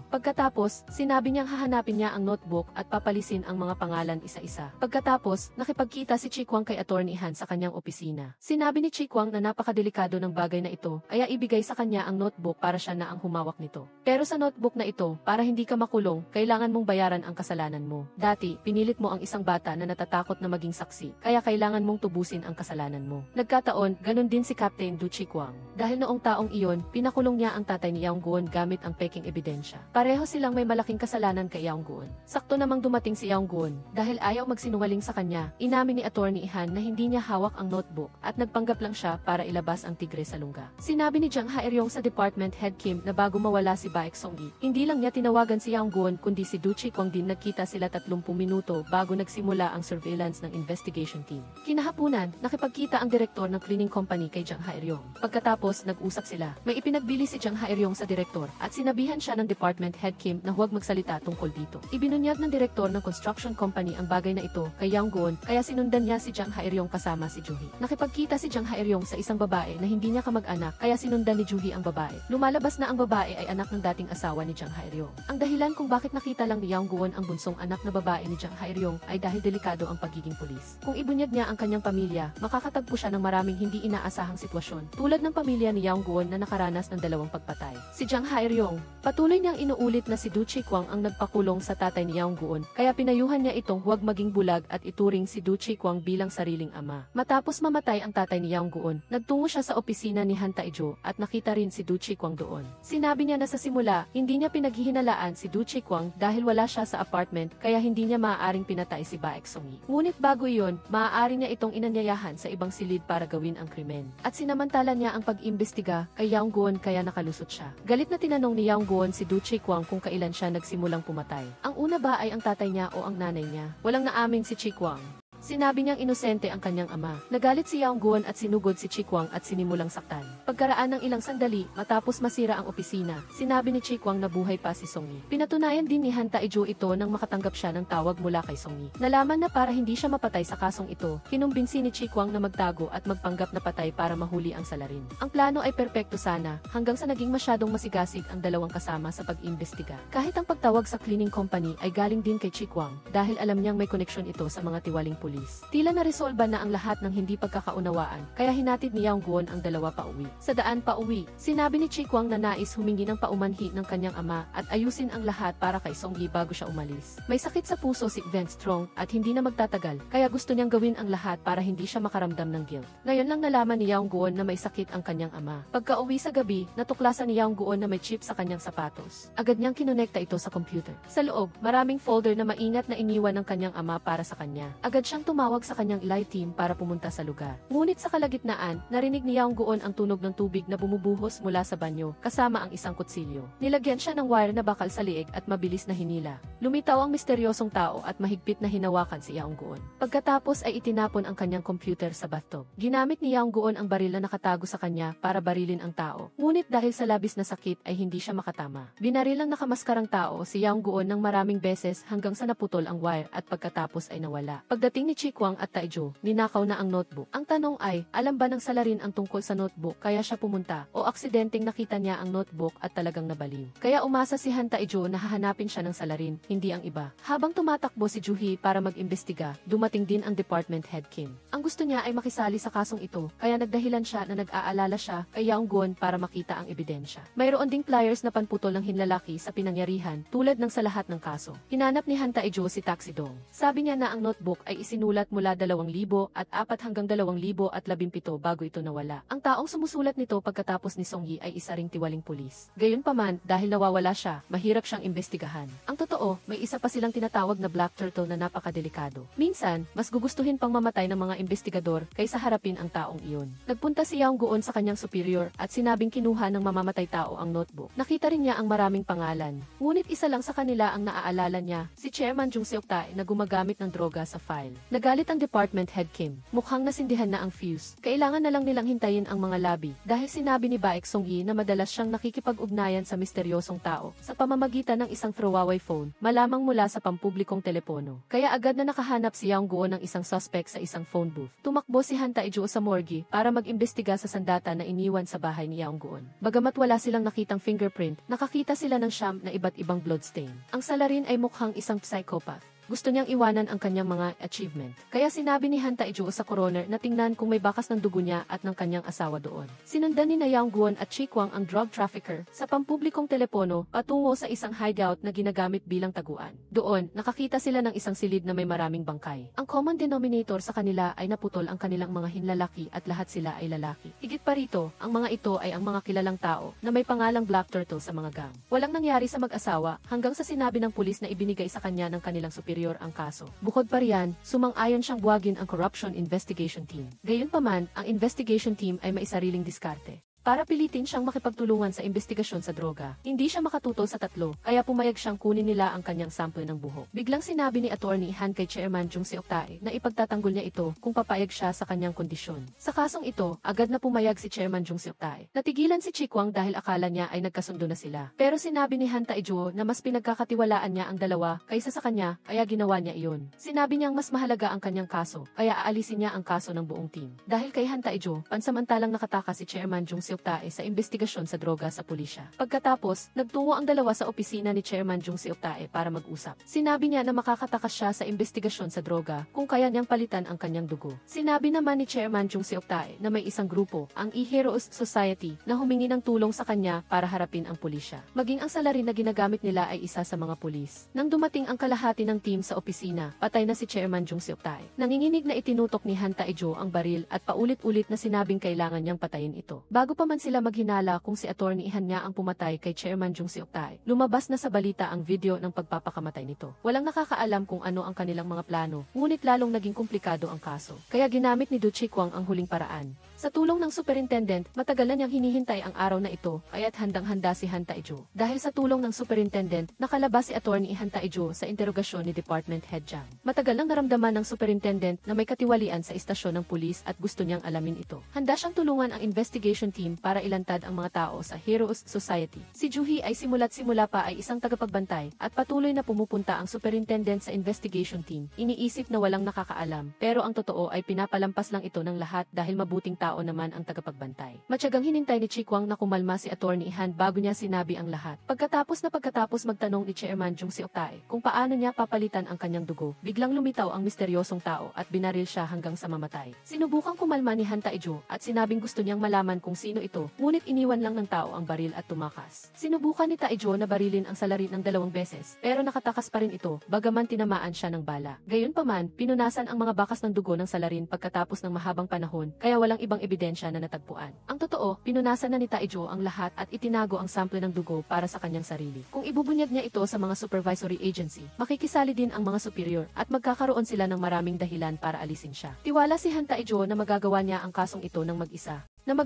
Pagkatapos, sinabi niyang hahanapin niya ang notebook at papalisin ang mga pangalan isa-isa. Pagkatapos, nakipagkita si Chikwang kay Attorney Han sa kanyang opisina. Sinabi ni Chikwang na napakadelikado ng bagay na ito, kaya ibigay sa kanya ang notebook para siya na ang humawak nito. Pero sa notebook na ito, para hindi ka makulong, kailangan mong bayaran ang kasalanan mo. Dati, pinilit mo ang isang bata na natatakot na maging saksi, kaya kailangan mong tubusin ang kasalanan mo. Nagkataon, ganun din si Captain Du Chikwang. Dahil noong taong iyon, pinakulong niya ang tatay ni Yonggon gamit ang peking ebidensya. Pareho silang may malaking kasalanan kay Yonggon. Sakto namang dumating si Yonggon, dahil ayaw magsinungaling sa kanya, inamin ni Attorney Han na hindi niya hawak ang notebook at nagpanggap lang siya para ilabas ang tigre sa lungga. Sinabi ni Jang Ha-eryong sa department head Kim na bago mawala si Baek Song-yi, hindi lang niya tinawagan si Yonggon kundi si Du Chikwang din. Nagkita sila 30 minuto bago nagsimula ang surveillance ng investigation team. Kinahapunan, nakipagkita ang direktor ng cleaning company kay Jang Ha-eryong. Pagkatapos, nag-usap sila. May ipinagbili si Jang Ha-eryong sa direktor at sinabihan siya ng department head Kim na huwag magsalita tungkol dito. Ibinunyag ng direktor ng construction company ang bagay na ito kay Yonggon, kaya sinundan niya si Jang Ha-eryong kasama si Joo-hee. Nakipagkita si Jang Ha-eryong sa isang babae na hindi niya kamag-anak, kaya sinundan ni Joo-hee ang babae. Lumalabas na ang babae ay anak ng dating asawa ni Jang Ha-eryong. Ang dahilan kung bakit nakita lang ni Yonggon ang bunsong anak na babae ni Jang Ha-eryong ay dahil delikado ang pagiging pulis. Kung ibunyag niya ang kanyang pamilya, makakatagpo siya ng maraming hindi inaasahang sitwasyon, tulad ng pamilya ni Yonggon na nakaranas ng 2 pagpatay. Si Jang Ha-eryong, patuloy niyang inuulit na si Du Chikwang ang nagpakulong sa tatay ni Yonggon, kaya pinayuhan niya itong huwag maging bulag at ituring si Du Chikwang bilang sariling ama. Matapos mamatay ang tatay ni Yonggon, nagtungo siya sa opisina ni Han Tae-jo at nakita rin si Du Chikwang doon. Sinabi niya na sa simula, hindi niya pinaghihinalaan si Du Chikwang dahil wala siya sa apartment, kaya hindi niya maaaring pinatay si Baek Song-yi. Ngunit bago iyon, maaari niya itong inanyayahan sa ibang silid para gawin ang krimen. At sinamantala niya ang pag-imbestiga kay Yonggon kaya nakalusot siya. Galit na tinanong ni Yonggon si Du Chikwang kung kailan siya nagsimulang pumatay. Ang una ba ay ang tatay niya o ang nanay niya? Walang naamin si Chikwang. Sinabi niyang inosente ang kanyang ama. Nagalit si Yonggon at sinugod si Chikwang at sinimulang saktan. Pagkaraan ng ilang sandali, matapos masira ang opisina, sinabi ni Chikwang na buhay pa si Song-yi. Pinatunayan din ni Han Tae-jo ito nang makatanggap siya ng tawag mula kay Song-yi. Nalaman na para hindi siya mapatay sa kasong ito, kinumbinsi ni Chikwang na magtago at magpanggap na patay para mahuli ang salarin. Ang plano ay perpekto sana, hanggang sa naging masyadong masigasig ang dalawang kasama sa pag-imbestiga. Kahit ang pagtawag sa cleaning company ay galing din kay Chikwang, dahil alam niyang may koneksyon ito sa mga tiwaling pulis. pulis. Tila naresolba na ang lahat ng hindi pagkakaunawaan, kaya hinatid ni Yang Guon ang dalawa pauwi. Sa daan pauwi, sinabi ni Chi Kwang na nais humingi ng paumanhi ng kanyang ama at ayusin ang lahat para kay Song Yi bago siya umalis. May sakit sa puso si Van Strong at hindi na magtatagal, kaya gusto niyang gawin ang lahat para hindi siya makaramdam ng guilt. Ngayon lang nalaman ni Yang Guon na may sakit ang kanyang ama. Pagka-uwi sa gabi, natuklasan ni Yang Guon na may chip sa kanyang sapatos. Agad niyang kinonekta ito sa computer. Sa loob, maraming folder na maingat na iniwan ng kanyang ama para sa kanya. Agad siyang tumawag sa kanyang Eli team para pumunta sa lugar. Ngunit sa kalagitnaan, narinig ni Yang Guon ang tunog ng tubig na bumubuhos mula sa banyo, kasama ang isang kutsilyo. Nilagyan siya ng wire na bakal sa liig at mabilis na hinila. Lumitaw ang misteryosong tao at mahigpit na hinawakan si Yang Guon. Pagkatapos ay itinapon ang kanyang computer sa bathtub. Ginamit ni Yang Guon ang baril na nakatago sa kanya para barilin ang tao. Ngunit dahil sa labis na sakit ay hindi siya makatama. Binaril ang nakamaskarang tao si Yang Guon ng maraming beses hanggang sa naputol ang wire at pagkatapos ay nawala. Pagdating ni Chi Kwang at Taejo, ninakaw na ang notebook. Ang tanong ay, alam ba ng salarin ang tungkol sa notebook kaya siya pumunta o aksidenteng nakita niya ang notebook at talagang nabaliw. Kaya umasa si Han Taejo na hahanapin siya ng salarin, hindi ang iba. Habang tumatakbo si Juhee para mag-imbestiga, dumating din ang department head Kim. Ang gusto niya ay makisali sa kasong ito, kaya nagdahilan siya na nag-aalala siya kay Yang Guon para makita ang ebidensya. Mayroon ding pliers na panputol ng hinlalaki sa pinangyarihan tulad ng sa lahat ng kaso. Hinanap ni Han Taejo si Taxi Dong. Sabi niya na ang notebook ay isinulat mula 2,004 hanggang 2017 bago ito nawala. Ang taong sumusulat nito pagkatapos ni Song Yi ay isa ring tiwaling pulis. Gayunpaman, dahil nawawala siya, mahirap siyang imbestigahan. Ang totoo, may isa pa silang tinatawag na Black Turtle na napakadelikado. Minsan, mas gugustuhin pang mamatay ng mga investigador kaysa harapin ang taong iyon. Nagpunta si Yang Guon sa kanyang superior at sinabing kinuha ng mamamatay tao ang notebook. Nakita rin niya ang maraming pangalan. Ngunit isa lang sa kanila ang naaalala niya, si Chairman Jung Seok Tae na gumagamit ng droga sa file. Nagalit ang department head Kim. Mukhang nasindihan na ang fuse. Kailangan na lang nilang hintayin ang mga labi dahil sinabi ni Baek Song Yi na madalas siyang nakikipag-ugnayan sa misteryosong tao sa pamamagitan ng isang throwaway phone, malamang mula sa pampublikong telepono. Kaya agad na nakahanap si Yang Guon ng isang suspect sa isang phone booth. Tumakbo si Han Taejo sa morgue para mag-imbestiga sa sandata na iniwan sa bahay ni Yang Guon. Bagamat wala silang nakitang fingerprint, nakakita sila ng siyam na iba't ibang bloodstain. Ang salarin ay mukhang isang psychopath. Gusto niyang iwanan ang kanyang mga achievement. Kaya sinabi ni Han Taejo sa coroner na tingnan kung may bakas ng dugo niya at ng kanyang asawa doon. Sinundan ni Yang Guon at Chi Kwang ang drug trafficker sa pampublikong telepono patungo sa isang hideout na ginagamit bilang taguan. Doon, nakakita sila ng isang silid na may maraming bangkay. Ang common denominator sa kanila ay naputol ang kanilang mga hinlalaki at lahat sila ay lalaki. Higit pa rito, ang mga ito ay ang mga kilalang tao na may pangalang Black Turtle sa mga gang. Walang nangyari sa mag-asawa hanggang sa sinabi ng pulis na ibinigay sa kanya ng kanilang superior ang kaso. Bukod pa riyan, sumang-ayon siyang buwagin ang Corruption Investigation Team. Gayunpaman, ang investigation team ay may sariling diskarte. Para pilitin siyang makipagtulungan sa investigasyon sa droga. Hindi siya makatutol sa tatlo, kaya pumayag siyang kunin nila ang kanyang sample ng buhok. Biglang sinabi ni Attorney Han kay Chairman Jung Seok Tae na ipagtatanggol niya ito kung papayag siya sa kanyang kondisyon. Sa kasong ito, agad na pumayag si Chairman Jung Seok Tae. Natigilan si Chi Kwang dahil akala niya ay nagkasundo na sila. Pero sinabi ni Han Taejo na mas pinagkakatiwalaan niya ang dalawa kaysa sa kanya, kaya ginawa niya iyon. Sinabi niyang mas mahalaga ang kanyang kaso, kaya aalisin niya ang kaso ng buong team. Dahil kay Han Taejo, pansamantalang nakatakas si Chairman Jung Seok Tae sa investigasyon sa droga sa pulisya. Pagkatapos, nagtungo ang dalawa sa opisina ni Chairman Jung Seok Tae para mag-usap. Sinabi niya na makakatakas siya sa investigasyon sa droga kung kaya niyang palitan ang kanyang dugo. Sinabi naman ni Chairman Jung Seok Tae na may isang grupo, ang E-Heroes Society, na humingi ng tulong sa kanya para harapin ang pulisya. Maging ang salarin na ginagamit nila ay isa sa mga pulis. Nang dumating ang kalahati ng team sa opisina, patay na si Chairman Jung Seok Tae. Nanginginig na itinutok ni Han Taejo ang baril at paulit-ulit na sinabing kailangan niyang patayin ito. Bago pa man sila maghinala kung si Attorney Han nga ang pumatay kay Chairman Jung Seok Tae, lumabas na sa balita ang video ng pagpapakamatay nito. Walang nakakaalam kung ano ang kanilang mga plano, ngunit lalong naging komplikado ang kaso. Kaya ginamit ni Du Chi Kwang ang huling paraan. Sa tulong ng superintendent, matagal na niyang hinihintay ang araw na ito, kaya't handang-handa si Han Taejo. Dahil sa tulong ng superintendent, nakalabas si Attorney Han Taejo sa interogasyon ni Department Head Jang. Matagal nang naramdaman ng superintendent na may katiwalian sa istasyon ng pulis at gusto niyang alamin ito. Handa siyang tulungan ang investigation team para ilantad ang mga tao sa Heroes Society. Si Juhee ay simula't-simula pa ay isang tagapagbantay at patuloy na pumupunta ang superintendent sa investigation team. Iniisip na walang nakakaalam, pero ang totoo ay pinapalampas lang ito ng lahat dahil mabuting tao tao naman ang tagapagbantay. Matyagang hinintay ni Chikwang na kumalma si Attorney Han bago niya sinabi ang lahat. Pagkatapos magtanong ni Chairman Jung Seok-tae kung paano niya papalitan ang kanyang dugo, biglang lumitaw ang misteryosong tao at binaril siya hanggang sa mamatay. Sinubukang kumalma ni Han Tae-jo at sinabing gusto niyang malaman kung sino ito, ngunit iniwan lang ng tao ang baril at tumakas. Sinubukan ni Tae-jo na barilin ang salarin ng 2 beses, pero nakatakas pa rin ito, bagaman tinamaan siya ng bala. Gayunpaman, pinunasan ang mga bakas ng dugo ng salarin pagkatapos ng mahabang panahon, kaya walang ibang ebidensya na natagpuan. Ang totoo, pinunasan na ni Tae-jo ang lahat at itinago ang sample ng dugo para sa kanyang sarili. Kung ibubunyag niya ito sa mga supervisory agency, makikisali din ang mga superior at magkakaroon sila ng maraming dahilan para alisin siya. Tiwala si Han Tae-jo na magagawa niya ang kasong ito ng mag-isa. Nang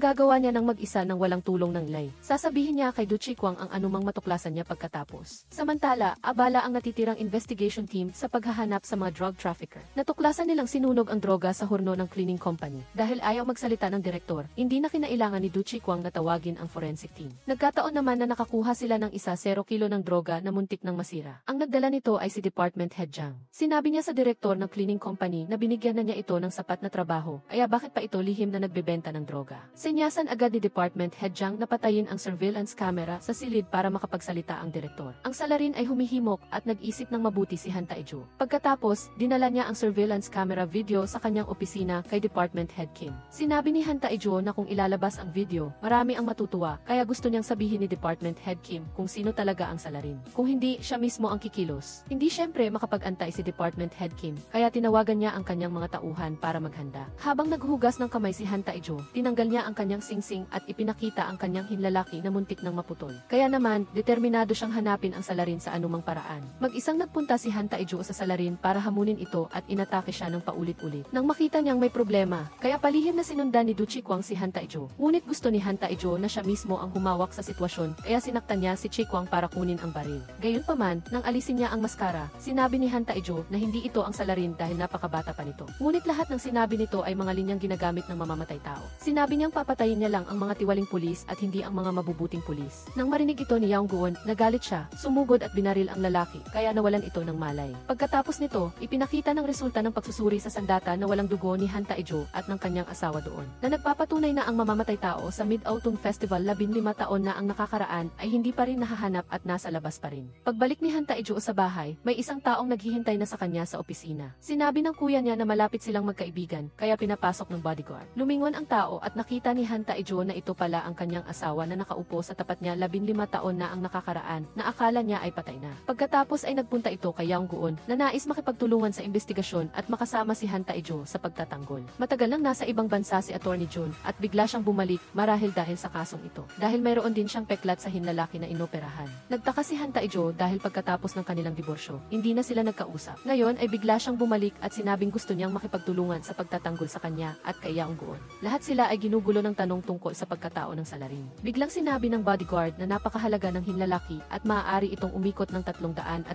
walang tulong ng Lay. Sasabihin niya kay Du Chikwang ang anumang matuklasan niya pagkatapos. Samantala, abala ang natitirang investigation team sa paghahanap sa mga drug trafficker. Natuklasan nilang sinunog ang droga sa horno ng cleaning company. Dahil ayaw magsalita ng direktor, hindi na kinailangan ni Du Chikwang na tawagin ang forensic team. Nagkataon naman na nakakuha sila ng 0 kilo ng droga na muntik ng masira. Ang nagdala nito ay si Department Head Jang. Sinabi niya sa direktor ng cleaning company na binigyan na niya ito ng sapat na trabaho, kaya bakit pa ito lihim na nagbebenta ng droga. Sinyasan agad ni Department Head Jang na patayin ang surveillance camera sa silid para makapagsalita ang direktor. Ang salarin ay humihimok at nag-isip ng mabuti si Han Tae-jo. Pagkatapos, dinala niya ang surveillance camera video sa kanyang opisina kay Department Head Kim. Sinabi ni Han Tae-jo na kung ilalabas ang video, marami ang matutuwa, kaya gusto niyang sabihin ni Department Head Kim kung sino talaga ang salarin. Kung hindi, siya mismo ang kikilos. Hindi syempre makapag-antay si Department Head Kim, kaya tinawagan niya ang kanyang mga tauhan para maghanda. Habang naghuhugas ng kamay si Han Tae-jo, tinanggal niya ang kanyang singsing at ipinakita ang kanyang hinlalaki na muntik ng maputol. Kaya naman, determinado siyang hanapin ang salarin sa anumang paraan. Mag-isang nagpunta si Han Tae-jo sa salarin para hamunin ito at inatake siya ng paulit-ulit. Nang makita niyang may problema, kaya palihim na sinundan ni Du Chikwang si Han Tae-jo. Ngunit gusto ni Han Tae-jo na siya mismo ang humawak sa sitwasyon, kaya sinaktan niya si Chikwang para kunin ang baril. Gayunpaman, nang alisin niya ang maskara, sinabi ni Han Tae-jo na hindi ito ang salarin dahil napakabata pa nito. Ngunit lahat ng sinabi nito ay mga linyang ginagamit ng mamamatay tao. Sinabi niyang papatayin niya lang ang mga tiwaling pulis at hindi ang mga mabubuting pulis. Nang marinig ito ni Yang Guon, nagalit siya, sumugod at binaril ang lalaki, kaya nawalan ito ng malay. Pagkatapos nito, ipinakita ng resulta ng pagsusuri sa sandata na walang dugo ni Han Tae-jo at ng kanyang asawa doon, na nagpapatunay na ang mamamatay tao sa Mid-Autumn Festival 15 taon na ang nakakaraan ay hindi pa rin nahahanap at nasa labas pa rin. Pagbalik ni Han Tae-jo sa bahay, may isang taong naghihintay na sa kanya sa opisina. Sinabi ng kuya niya na malapit silang magkaibigan, kaya pinapasok ng bodyguard. Lumingon ang tao at nakita ni Han Tae-jo na ito pala ang kanyang asawa na nakaupo sa tapat niya 15 taon na ang nakakaraan, na akala niya ay patay na. Pagkatapos ay nagpunta ito kay Yang Guon na nais makipagtulungan sa investigasyon at makasama si Han Tae-jo sa pagtatanggol. Matagal nang nasa ibang bansa si Attorney Jun at bigla siyang bumalik marahil dahil sa kasong ito. Dahil mayroon din siyang peklat sa hinlalaki na inoperahan. Nagtaka si Han Tae-jo dahil pagkatapos ng kanilang diborsyo, hindi na sila nagkausap. Ngayon ay bigla siyang bumalik at sinabing gusto niyang makipagtulungan sa pagtatanggol sa kanya at kay Yang Guon. Lahat sila ay ginugulo ng tanong tungkol sa pagkatao ng salarin. Biglang sinabi ng bodyguard na napakahalaga ng hinlalaki at maaari itong umikot ng 360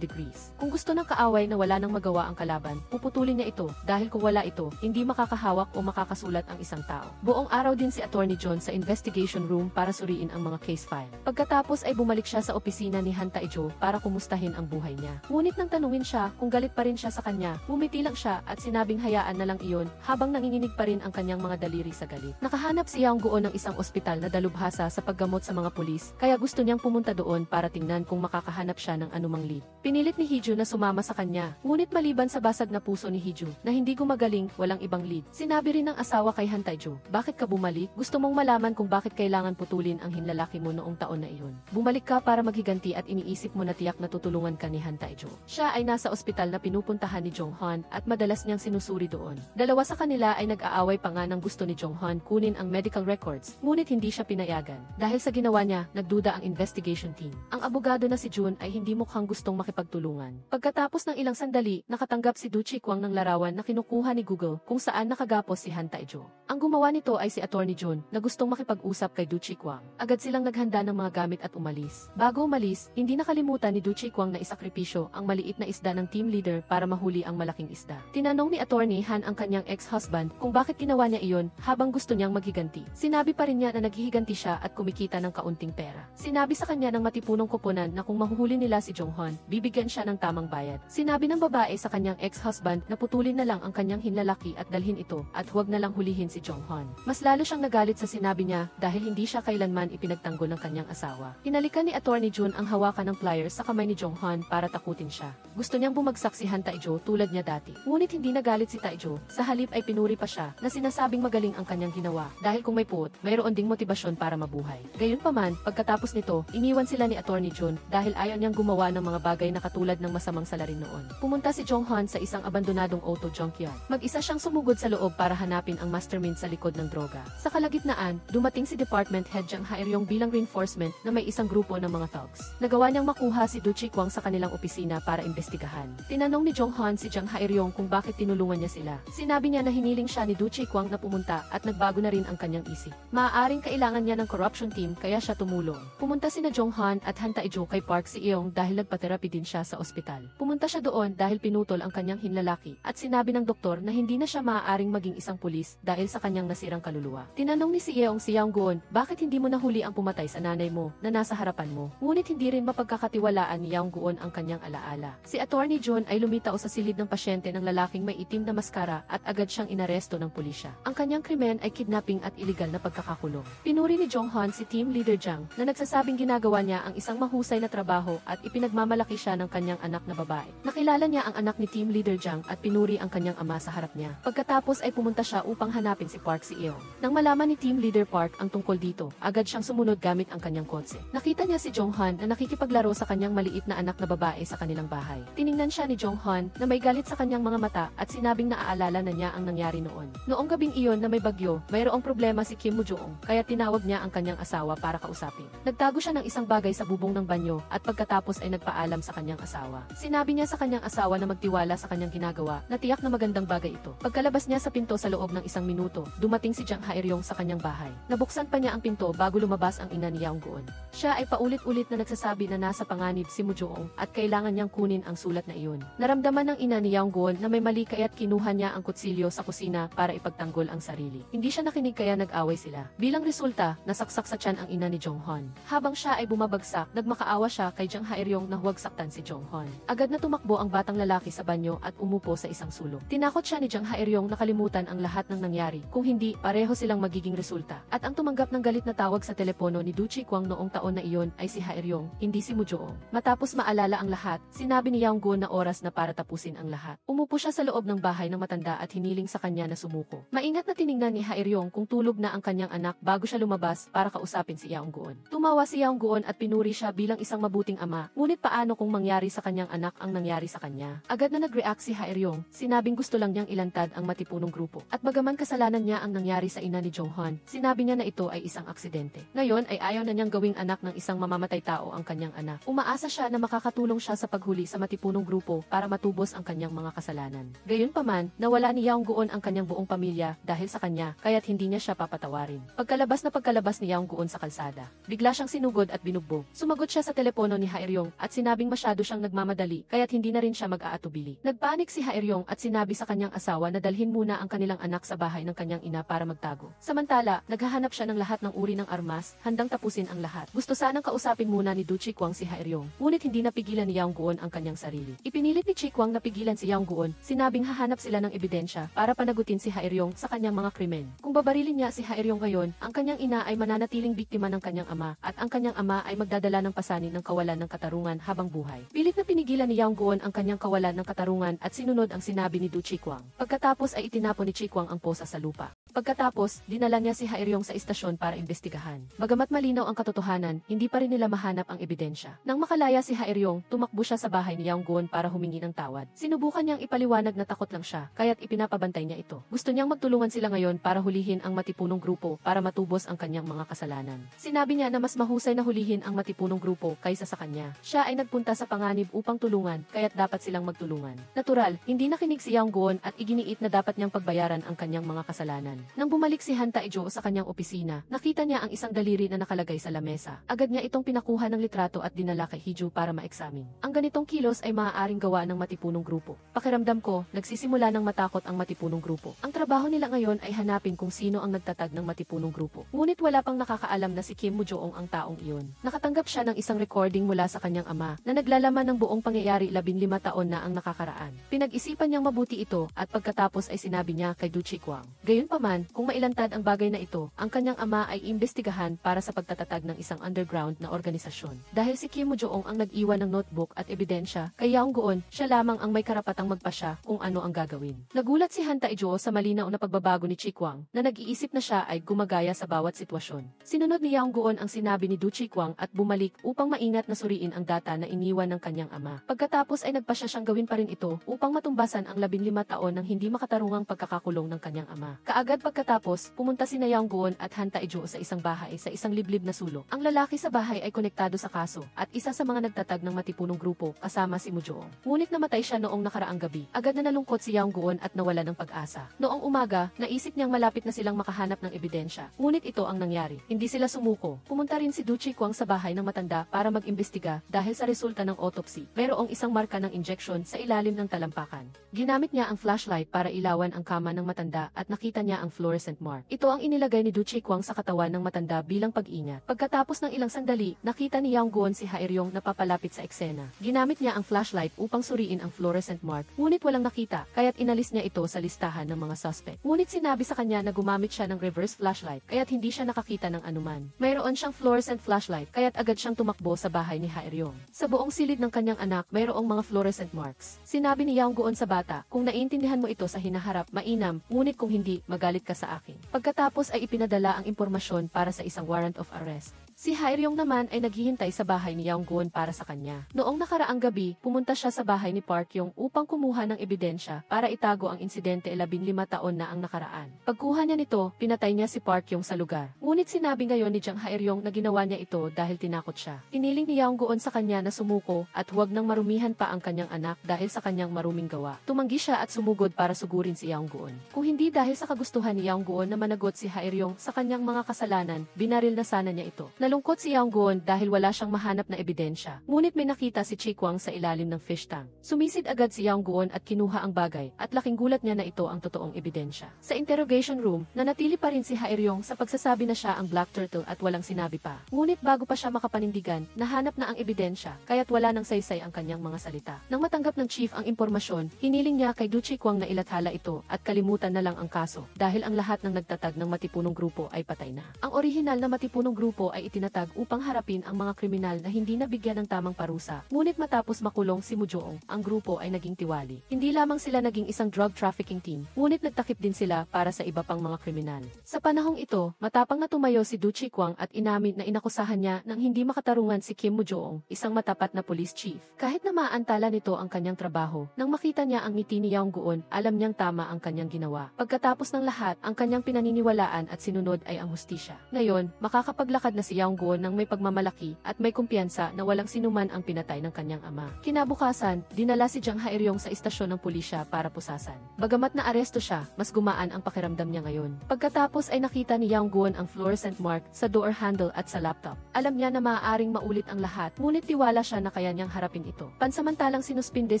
degrees. Kung gusto ng kaaway na wala nang magawa ang kalaban, puputulin niya ito dahil kung wala ito, hindi makakahawak o makakasulat ang isang tao. Buong araw din si Attorney John sa investigation room para suriin ang mga case file. Pagkatapos ay bumalik siya sa opisina ni Han Tae-jo para kumustahin ang buhay niya. Ngunit nang tanungin siya kung galit pa rin siya sa kanya, bumiti lang siya at sinabing hayaan na lang iyon habang nanginginig pa rin ang kanyang mga daliri sa galit. Nakahanap si Yang Guon ng isang ospital na dalubhasa sa paggamot sa mga pulis, kaya gusto niyang pumunta doon para tingnan kung makakahanap siya ng anumang lead. Pinilit ni Hee-ju na sumama sa kanya, ngunit maliban sa basag na puso ni Hee-ju, na hindi gumagaling, walang ibang lead. Sinabi rin ng asawa kay Han Tae-jo, bakit ka bumalik? Gusto mong malaman kung bakit kailangan putulin ang hinlalaki mo noong taon na iyon. Bumalik ka para maghiganti at iniisip mo na tiyak na tutulungan ka ni Han Tae-jo. Siya ay nasa ospital na pinupuntahan ni Jong Han at madalas niyang sinusuri doon. Dalawa sa kanila ay nag-aaway pa nga ng gusto ni Jong Han kunin ang medical records, ngunit hindi siya pinayagan. Dahil sa ginawa niya, nagduda ang investigation team. Ang abogado na si Jun ay hindi mukhang gustong makipagtulungan. Pagkatapos ng ilang sandali, nakatanggap si Du Chikwang ng larawan na kinukuha ni Google kung saan nakagapos si Han Tae-jo. Ang gumawa nito ay si Attorney Jun na gustong makipag-usap kay Du Chikwang. Agad silang naghanda ng mga gamit at umalis. Bago umalis, hindi nakalimutan ni Du Chikwang na isakripisyo ang maliit na isda ng team leader para mahuli ang malaking isda. Tinanong ni Attorney Han ang kanyang ex-husband kung bakit ginawa niya iyon habang gusto niyang maghiganti. Sinabi pa rin niya na naghihiganti siya at kumikita ng kaunting pera. Sinabi sa kanya ng matipunong koponan na kung mahuhuli nila si Jong-hon, bibigyan siya ng tamang bayad. Sinabi ng babae sa kanyang ex-husband na putulin na lang ang kanyang hinlalaki at dalhin ito at huwag na lang hulihin si Jong-hon. Mas lalo siyang nagalit sa sinabi niya dahil hindi siya kailanman ipinagtanggol ng kanyang asawa. Hinalikan ni Attorney Jun ang hawakan ng pliers sa kamay ni Jong-hon para takutin siya. Gusto niyang bumagsak si Han Tae-jo tulad niya dati. Ngunit hindi nagalit si Tae-jo, sa halip ay pinuri pa siya na sinasabing magaling ang kanyang ginawa dahil kung may puot, mayroon ding motibasyon para mabuhay. Gayunpaman, pagkatapos nito, iniwan sila ni Attorney Jun dahil ayaw niyang gumawa ng mga bagay na katulad ng masamang salarin noon. Pumunta si Jong-hon sa isang abandonadong auto junkyard. Mag-isa siyang sumugod sa loob para hanapin ang mastermind sa likod ng droga. Sa kalagitnaan, dumating si Department Head Jang Ha-eryong bilang reinforcement na may isang grupo ng mga thugs. Nagawa niyang makuha si Du Chi-kwang sa kanilang opisina para imbestigahan. Tinanong ni Jong-hon si Jang Ha-eryong kung bakit tinulungan niya sila. Sinabi niya na hiniling siya ni Du Chi-kwang na pumunta at nagbago na rin ang kanyang isip. Maaaring kailangan niya ng corruption team kaya siya tumulong. Pumunta sina Jong-hon at Han Tae-jo kay Park Si-eong dahil nagpa-therapy din siya sa ospital. Pumunta siya doon dahil pinutol ang kanyang hinlalaki at sinabi ng doktor na hindi na siya maaaring maging isang pulis dahil sa kanyang nasirang kaluluwa. Tinanong ni Si-eong si Yang-gun, bakit hindi mo nahuli ang pumatay sa nanay mo na nasa harapan mo? Ngunit hindi rin mapagkakatiwalaan ni Yang-gun ang kanyang alaala. Si Attorney Jun ay lumitaw sa silid ng pasyente ng lalaking may itim na maskara at agad siyang inaresto ng pulisya. Ang kanyang krimen ay kidnapping at iligal na pagkakakulong. Pinuri ni Jong-hon si Team Leader Jang na nagsasabing ginagawa niya ang isang mahusay na trabaho at ipinagmamalaki siya ng kanyang anak na babae. Nakilala niya ang anak ni Team Leader Jang at pinuri ang kanyang ama sa harap niya. Pagkatapos ay pumunta siya upang hanapin si Park Si-eong. Nang malaman ni Team Leader Park ang tungkol dito, agad siyang sumunod gamit ang kanyang kotse. Nakita niya si Jong-hon na nakikipaglaro sa kanyang maliit na anak na babae sa kanilang bahay. Tiningnan siya ni Jong-hon na may galit sa kanyang mga mata at sinabing naaalala na niya ang nangyari noon. Noong gabing iyon na may bagyo, mayroong problema si Kim Moo-joong, kaya tinawag niya ang kanyang asawa para kausapin. Nagtago siya ng isang bagay sa bubong ng banyo at pagkatapos ay nagpaalam sa kanyang asawa. Sinabi niya sa kanyang asawa na magtiwala sa kanyang ginagawa, na tiyak na magandang bagay ito. Pagkalabas niya sa pinto sa loob ng isang minuto, dumating si Jang Ha-eryong sa kanyang bahay. Nabuksan pa niya ang pinto bago lumabas ang ina ni Yang-gun. Siya ay paulit-ulit na nagsasabi na nasa panganib si Moo-joong at kailangan niyang kunin ang sulat na iyon. Naramdaman ng ina ni Yang-gun na may mali kaya't kinuha niya ang kutsilyo sa kusina para ipagtanggol ang sarili. Hindi siya nakinig kaya nag-away sila. Bilang resulta, nasaksak sa tiyan ang ina ni Jong-hon. Habang siya ay bumabagsak, nagmakaawa siya kay Jang Ha-eryong na huwag saktan si Jong-hon. Agad na tumakbo ang batang lalaki sa banyo at umupo sa isang sulok. Tinakot siya ni Jang Ha-eryong na kalimutan ang lahat ng nangyari. Kung hindi, pareho silang magiging resulta. At ang tumanggap ng galit na tawag sa telepono ni Du Chi-kwang noong taon na iyon ay si Ha-eryong, hindi si Moo-joong. Matapos maalala ang lahat, sinabi ni Yang-gun na oras na para tapusin ang lahat. Umupo siya sa loob ng bahay ng matanda at hiniling sa kanya na sumuko. Maingat na tiningnan ni Ha-eryong kung tulog na ang kanyang anak bago siya lumabas para kausapin si Yang-gun. Tumawa si Yang-gun at pinuri siya bilang isang mabuting ama, ngunit paano kung mangyari sa kanyang anak ang nangyari sa kanya? Agad na nag-react si Ha-eryong, sinabing gusto lang niyang ilantad ang matipunong grupo. At bagaman kasalanan niya ang nangyari sa ina ni Jong-hon, sinabi niya na ito ay isang aksidente. Ngayon ay ayaw na niyang gawing anak ng isang mamamatay tao ang kanyang anak. Umaasa siya na makakatulong siya sa paghuli sa matipunong grupo para matubos ang kanyang mga kasalanan. Gayunpaman, nawala ni Yang-gun ang kanyang buong pamilya dahil sa kanya, kaya't hindi niya siya papatawarin. Pagkalabas ni Yang-gun sa kalsada, bigla siyang sinugod at binugbog. Sumagot siya sa telepono ni Ha-eryong at sinabing masyado siyang nagmamadali kaya't hindi na rin siya mag-aatubili. Nagpanik si Ha-eryong at sinabi sa kanyang asawa na dalhin muna ang kanilang anak sa bahay ng kanyang ina para magtago. Samantala, naghahanap siya ng lahat ng uri ng armas, handang tapusin ang lahat. Gusto sanang kausapin muna ni Du Chi-kwang si Ha-eryong, ngunit hindi napigilan ni Yang-gun ang kanyang sarili. Ipinilit ni Chi-kwang na pigilan si Yang-gun, sinabing hahanap sila ng ebidensya para panagutin si Ha-eryong sa kanyang mga krimen. Kung babarilin niya si Ha-eryong ngayon, ang kanyang ina ay mananatiling biktima ng kanyang ama at ang kanyang ama ay magdadala ng pasanin ng kawalan ng katarungan habang buhay. Pilit na pinigilan ni Yang-gun ang kanyang kawalan ng katarungan at sinunod ang sinabi ni Du Chi-kwang. Pagkatapos ay itinapon ni Chi-kwang ang posa sa lupa. Pagkatapos, dinala niya si Ha-eryong sa istasyon para imbestigahan. Bagamat malinaw ang katotohanan, hindi pa rin nila mahanap ang ebidensya. Nang makalaya si Ha-eryong, tumakbo siya sa bahay ni Yang-gun para humingi ng tawad. Sinubukan niyang ipaliwanag na takot lang siya, kaya't ipinapabantay niya ito. Gusto niyang magtulungan sila ngayon para hulihin ang matipunong grupo para matubos ang kanyang mga kasalanan. Sinabi niya na mas mahusay na hulihin ang matipunong grupo kaysa sa kanya. Siya ay nagpunta sa panganib upang tulungan, kaya't dapat silang magtulungan. Natural, hindi nakinig si Yang-gun at iginiit na dapat niyang pagbayaran ang kanyang mga kasalanan. Nang bumalik si Han Tae-jo sa kanyang opisina, nakita niya ang isang daliri na nakalagay sa lamesa. Agad niya itong pinakuha ng litrato at dinala kay Hee-ju para ma-examine. Ang ganitong kilos ay maaaring gawa ng matipunong grupo. Pakiramdam ko, nagsisimula ng matakot ang matipunong grupo. Ang trabaho nila ngayon ay hanapin hanapin kung sino ang nagtatag ng matipunong grupo. Ngunit wala pang nakakaalam na si Kim Moo-joong ang taong iyon. Nakatanggap siya ng isang recording mula sa kanyang ama na naglalaman ng buong pangyayari 15 taon na ang nakakaraan. Pinag-isipan niyang mabuti ito at pagkatapos ay sinabi niya kay Du Chi-kwang. Gayunpaman, kung mailantad ang bagay na ito, ang kanyang ama ay imbestigahan para sa pagtatatag ng isang underground na organisasyon. Dahil si Kim Moo-joong ang nag-iwan ng notebook at ebidensya, kay Yaung-goon, siya lamang ang may karapatang magpasya kung ano ang gagawin. Nagulat si Han Tae-jo sa malinaw na pagbabago ni Chi-kwang na nag-iisip na siya ay gumagaya sa bawat sitwasyon. Sinunod ni Yaung-goon ang sinabi ni Du Chi-kwang at bumalik upang maingat na suriin ang data na iniwan ng kanyang ama. Pagkatapos ay nagpasya siyang gawin pa rin ito upang matumbasan ang 15 taon ng hindi makatarungang pagkakakulong ng kanyang ama. Kaagad pagkatapos, pumunta si Yaung-goon at Han Tae-jo sa isang bahay sa isang liblib na sulok. Ang lalaki sa bahay ay konektado sa kaso at isa sa mga nagtatag ng matipunong grupo kasama si Moo-joong. Ngunit namatay siya noong nakaraang gabi. Agad na nalungkot si Yaung-goon at nawala ng pag-asa. Noong umaga, naisip niyang malapit na silang makahanap ng ebidensya. Ngunit ito ang nangyari. Hindi sila sumuko. Pumunta rin si Du Chi-kwang sa bahay ng matanda para mag-imbestiga dahil sa resulta ng autopsy. Mayroong isang marka ng injection sa ilalim ng talampakan. Ginamit niya ang flashlight para ilawan ang kama ng matanda at nakita niya ang fluorescent mark. Ito ang inilagay ni Du Chi-kwang sa katawan ng matanda bilang pag-ingat. Pagkatapos ng ilang sandali, nakita ni Yaung-goon si Ha-eryong na papalapit sa eksena. Ginamit niya ang flashlight upang suriin ang fluorescent mark, ngunit walang nakita, kaya't inalis niya ito sa listahan ng mga suspect. Ngunit sinabi sa kanya na gumamit siya ng reverse flashlight, kaya't hindi siya nakakita ng anuman. Mayroon siyang fluorescent flashlight, kaya't agad siyang tumakbo sa bahay ni Ha-eryong. Sa buong silid ng kanyang anak, mayroong mga fluorescent marks. Sinabi ni Yaung-goon sa bata, kung naiintindihan mo ito sa hinaharap, mainam, ngunit kung hindi, magalit ka sa akin. Pagkatapos ay ipinadala ang impormasyon para sa isang warrant of arrest. Si Ha-eryong naman ay naghihintay sa bahay ni Yaung-goon para sa kanya. Noong nakaraang gabi, pumunta siya sa bahay ni Park Yong upang kumuha ng ebidensya para itago ang insidente 15 taon na ang nakaraan. Pagkuha niya nito, pinatay niya si Park Yong sa lugar. Ngunit sinabi ngayon ni Jang Ha-eryong na ginawa niya ito dahil tinakot siya. Iniling ni Yaung-goon sa kanya na sumuko at huwag nang marumihan pa ang kanyang anak dahil sa kanyang maruming gawa. Tumanggi siya at sumugod para sugurin si Yaung-goon. Kung hindi dahil sa kagustuhan ni Yaung-goon na managot si Ha-eryong sa kanyang mga kasalanan, binaril na sana niya ito. Nalungkot si Yaung-goon dahil wala siyang mahanap na ebidensya. Ngunit may nakita si Chi-kwang sa ilalim ng fish tank. Sumisid agad si Yaung-goon at kinuha ang bagay at laking gulat niya na ito ang totoong ebidensya. Sa interrogation room, nanatili pa rin si Ha-eryong sa pagsasabi na siya ang Black Turtle at walang sinabi pa. Ngunit bago pa siya makapanindigan, nahanap na ang ebidensya kaya't wala nang saysay ang kanyang mga salita. Nang matanggap ng chief ang impormasyon, hiniling niya kay Du Chi-kwang na ilathala ito at kalimutan na lang ang kaso dahil ang lahat ng nagtatag ng matipunong grupo ay patay na. Ang orihinal na matipunong grupo ay itinatag upang harapin ang mga kriminal na hindi nabigyan ng tamang parusa. Ngunit matapos makulong si Moo-joong, ang grupo ay naging tiwali. Hindi lamang sila naging isang drug trafficking team, ngunit nagtakip din sila para sa iba pang mga kriminal. Sa panahong ito, matapang na tumayo si Du Chi-kwang at inamin na inakusahan niya ng hindi makatarungan si Kim Moo-joong, isang matapat na police chief. Kahit na maantala nito ang kanyang trabaho, nang makita niya ang ngiti ni Yaung-goon, alam niyang tama ang kanyang ginawa. Pagkatapos ng lahat, ang kanyang pinaniniwalaan at sinunod ay ang hustisya. Ngayon, makakapaglakad na si Yaung-goon ng may pagmamalaki at may kumpiyansa na walang sinuman ang pinatay ng kanyang ama. Kinabukasan, dinala si Jang Ha-eryong sa istasyon ng pulisya para pusasan. Bagamat na aresto siya, mas gumaan ang pakiramdam niya ngayon. Pagkatapos ay nakita ni Yaung-goon ang fluorescent mark sa door handle at sa laptop. Alam niya na maaaring maulit ang lahat, ngunit tiwala siya na kaya niyang harapin ito. Pansamantalang sinuspinde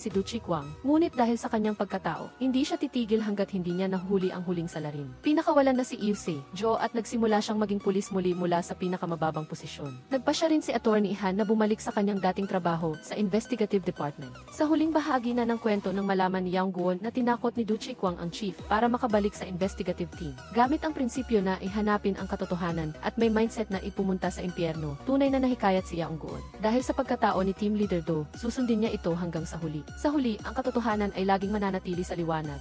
si Du Chi-kwang, ngunit dahil sa kanyang pagkatao, hindi siya titigil hanggat hindi niya nahuli ang huling salarin. Pinakawalan na si Yu-se, Jo at nagsimula siyang maging pulis muli mula sa pinakamababang posisyon. Nagpasya rin si Attorney Han na bumalik sa kanyang dating trabaho sa investigative department. Sa huling bahagi na ng kwento nang malaman ni Yaung-goon na tinakot ni Du Chi-kwang ang chief para makabalik sa investigative team. Gamit ang prinsipyo na ihanapin ang katotohanan at may mindset na ipumunta sa impyerno, tunay na nahikayat si Yaung-goon. Dahil sa pagkatao ni Team Leader Do, susundin niya ito hanggang sa huli. Sa huli, ang katotohanan ay laging mananatili sa liwanag.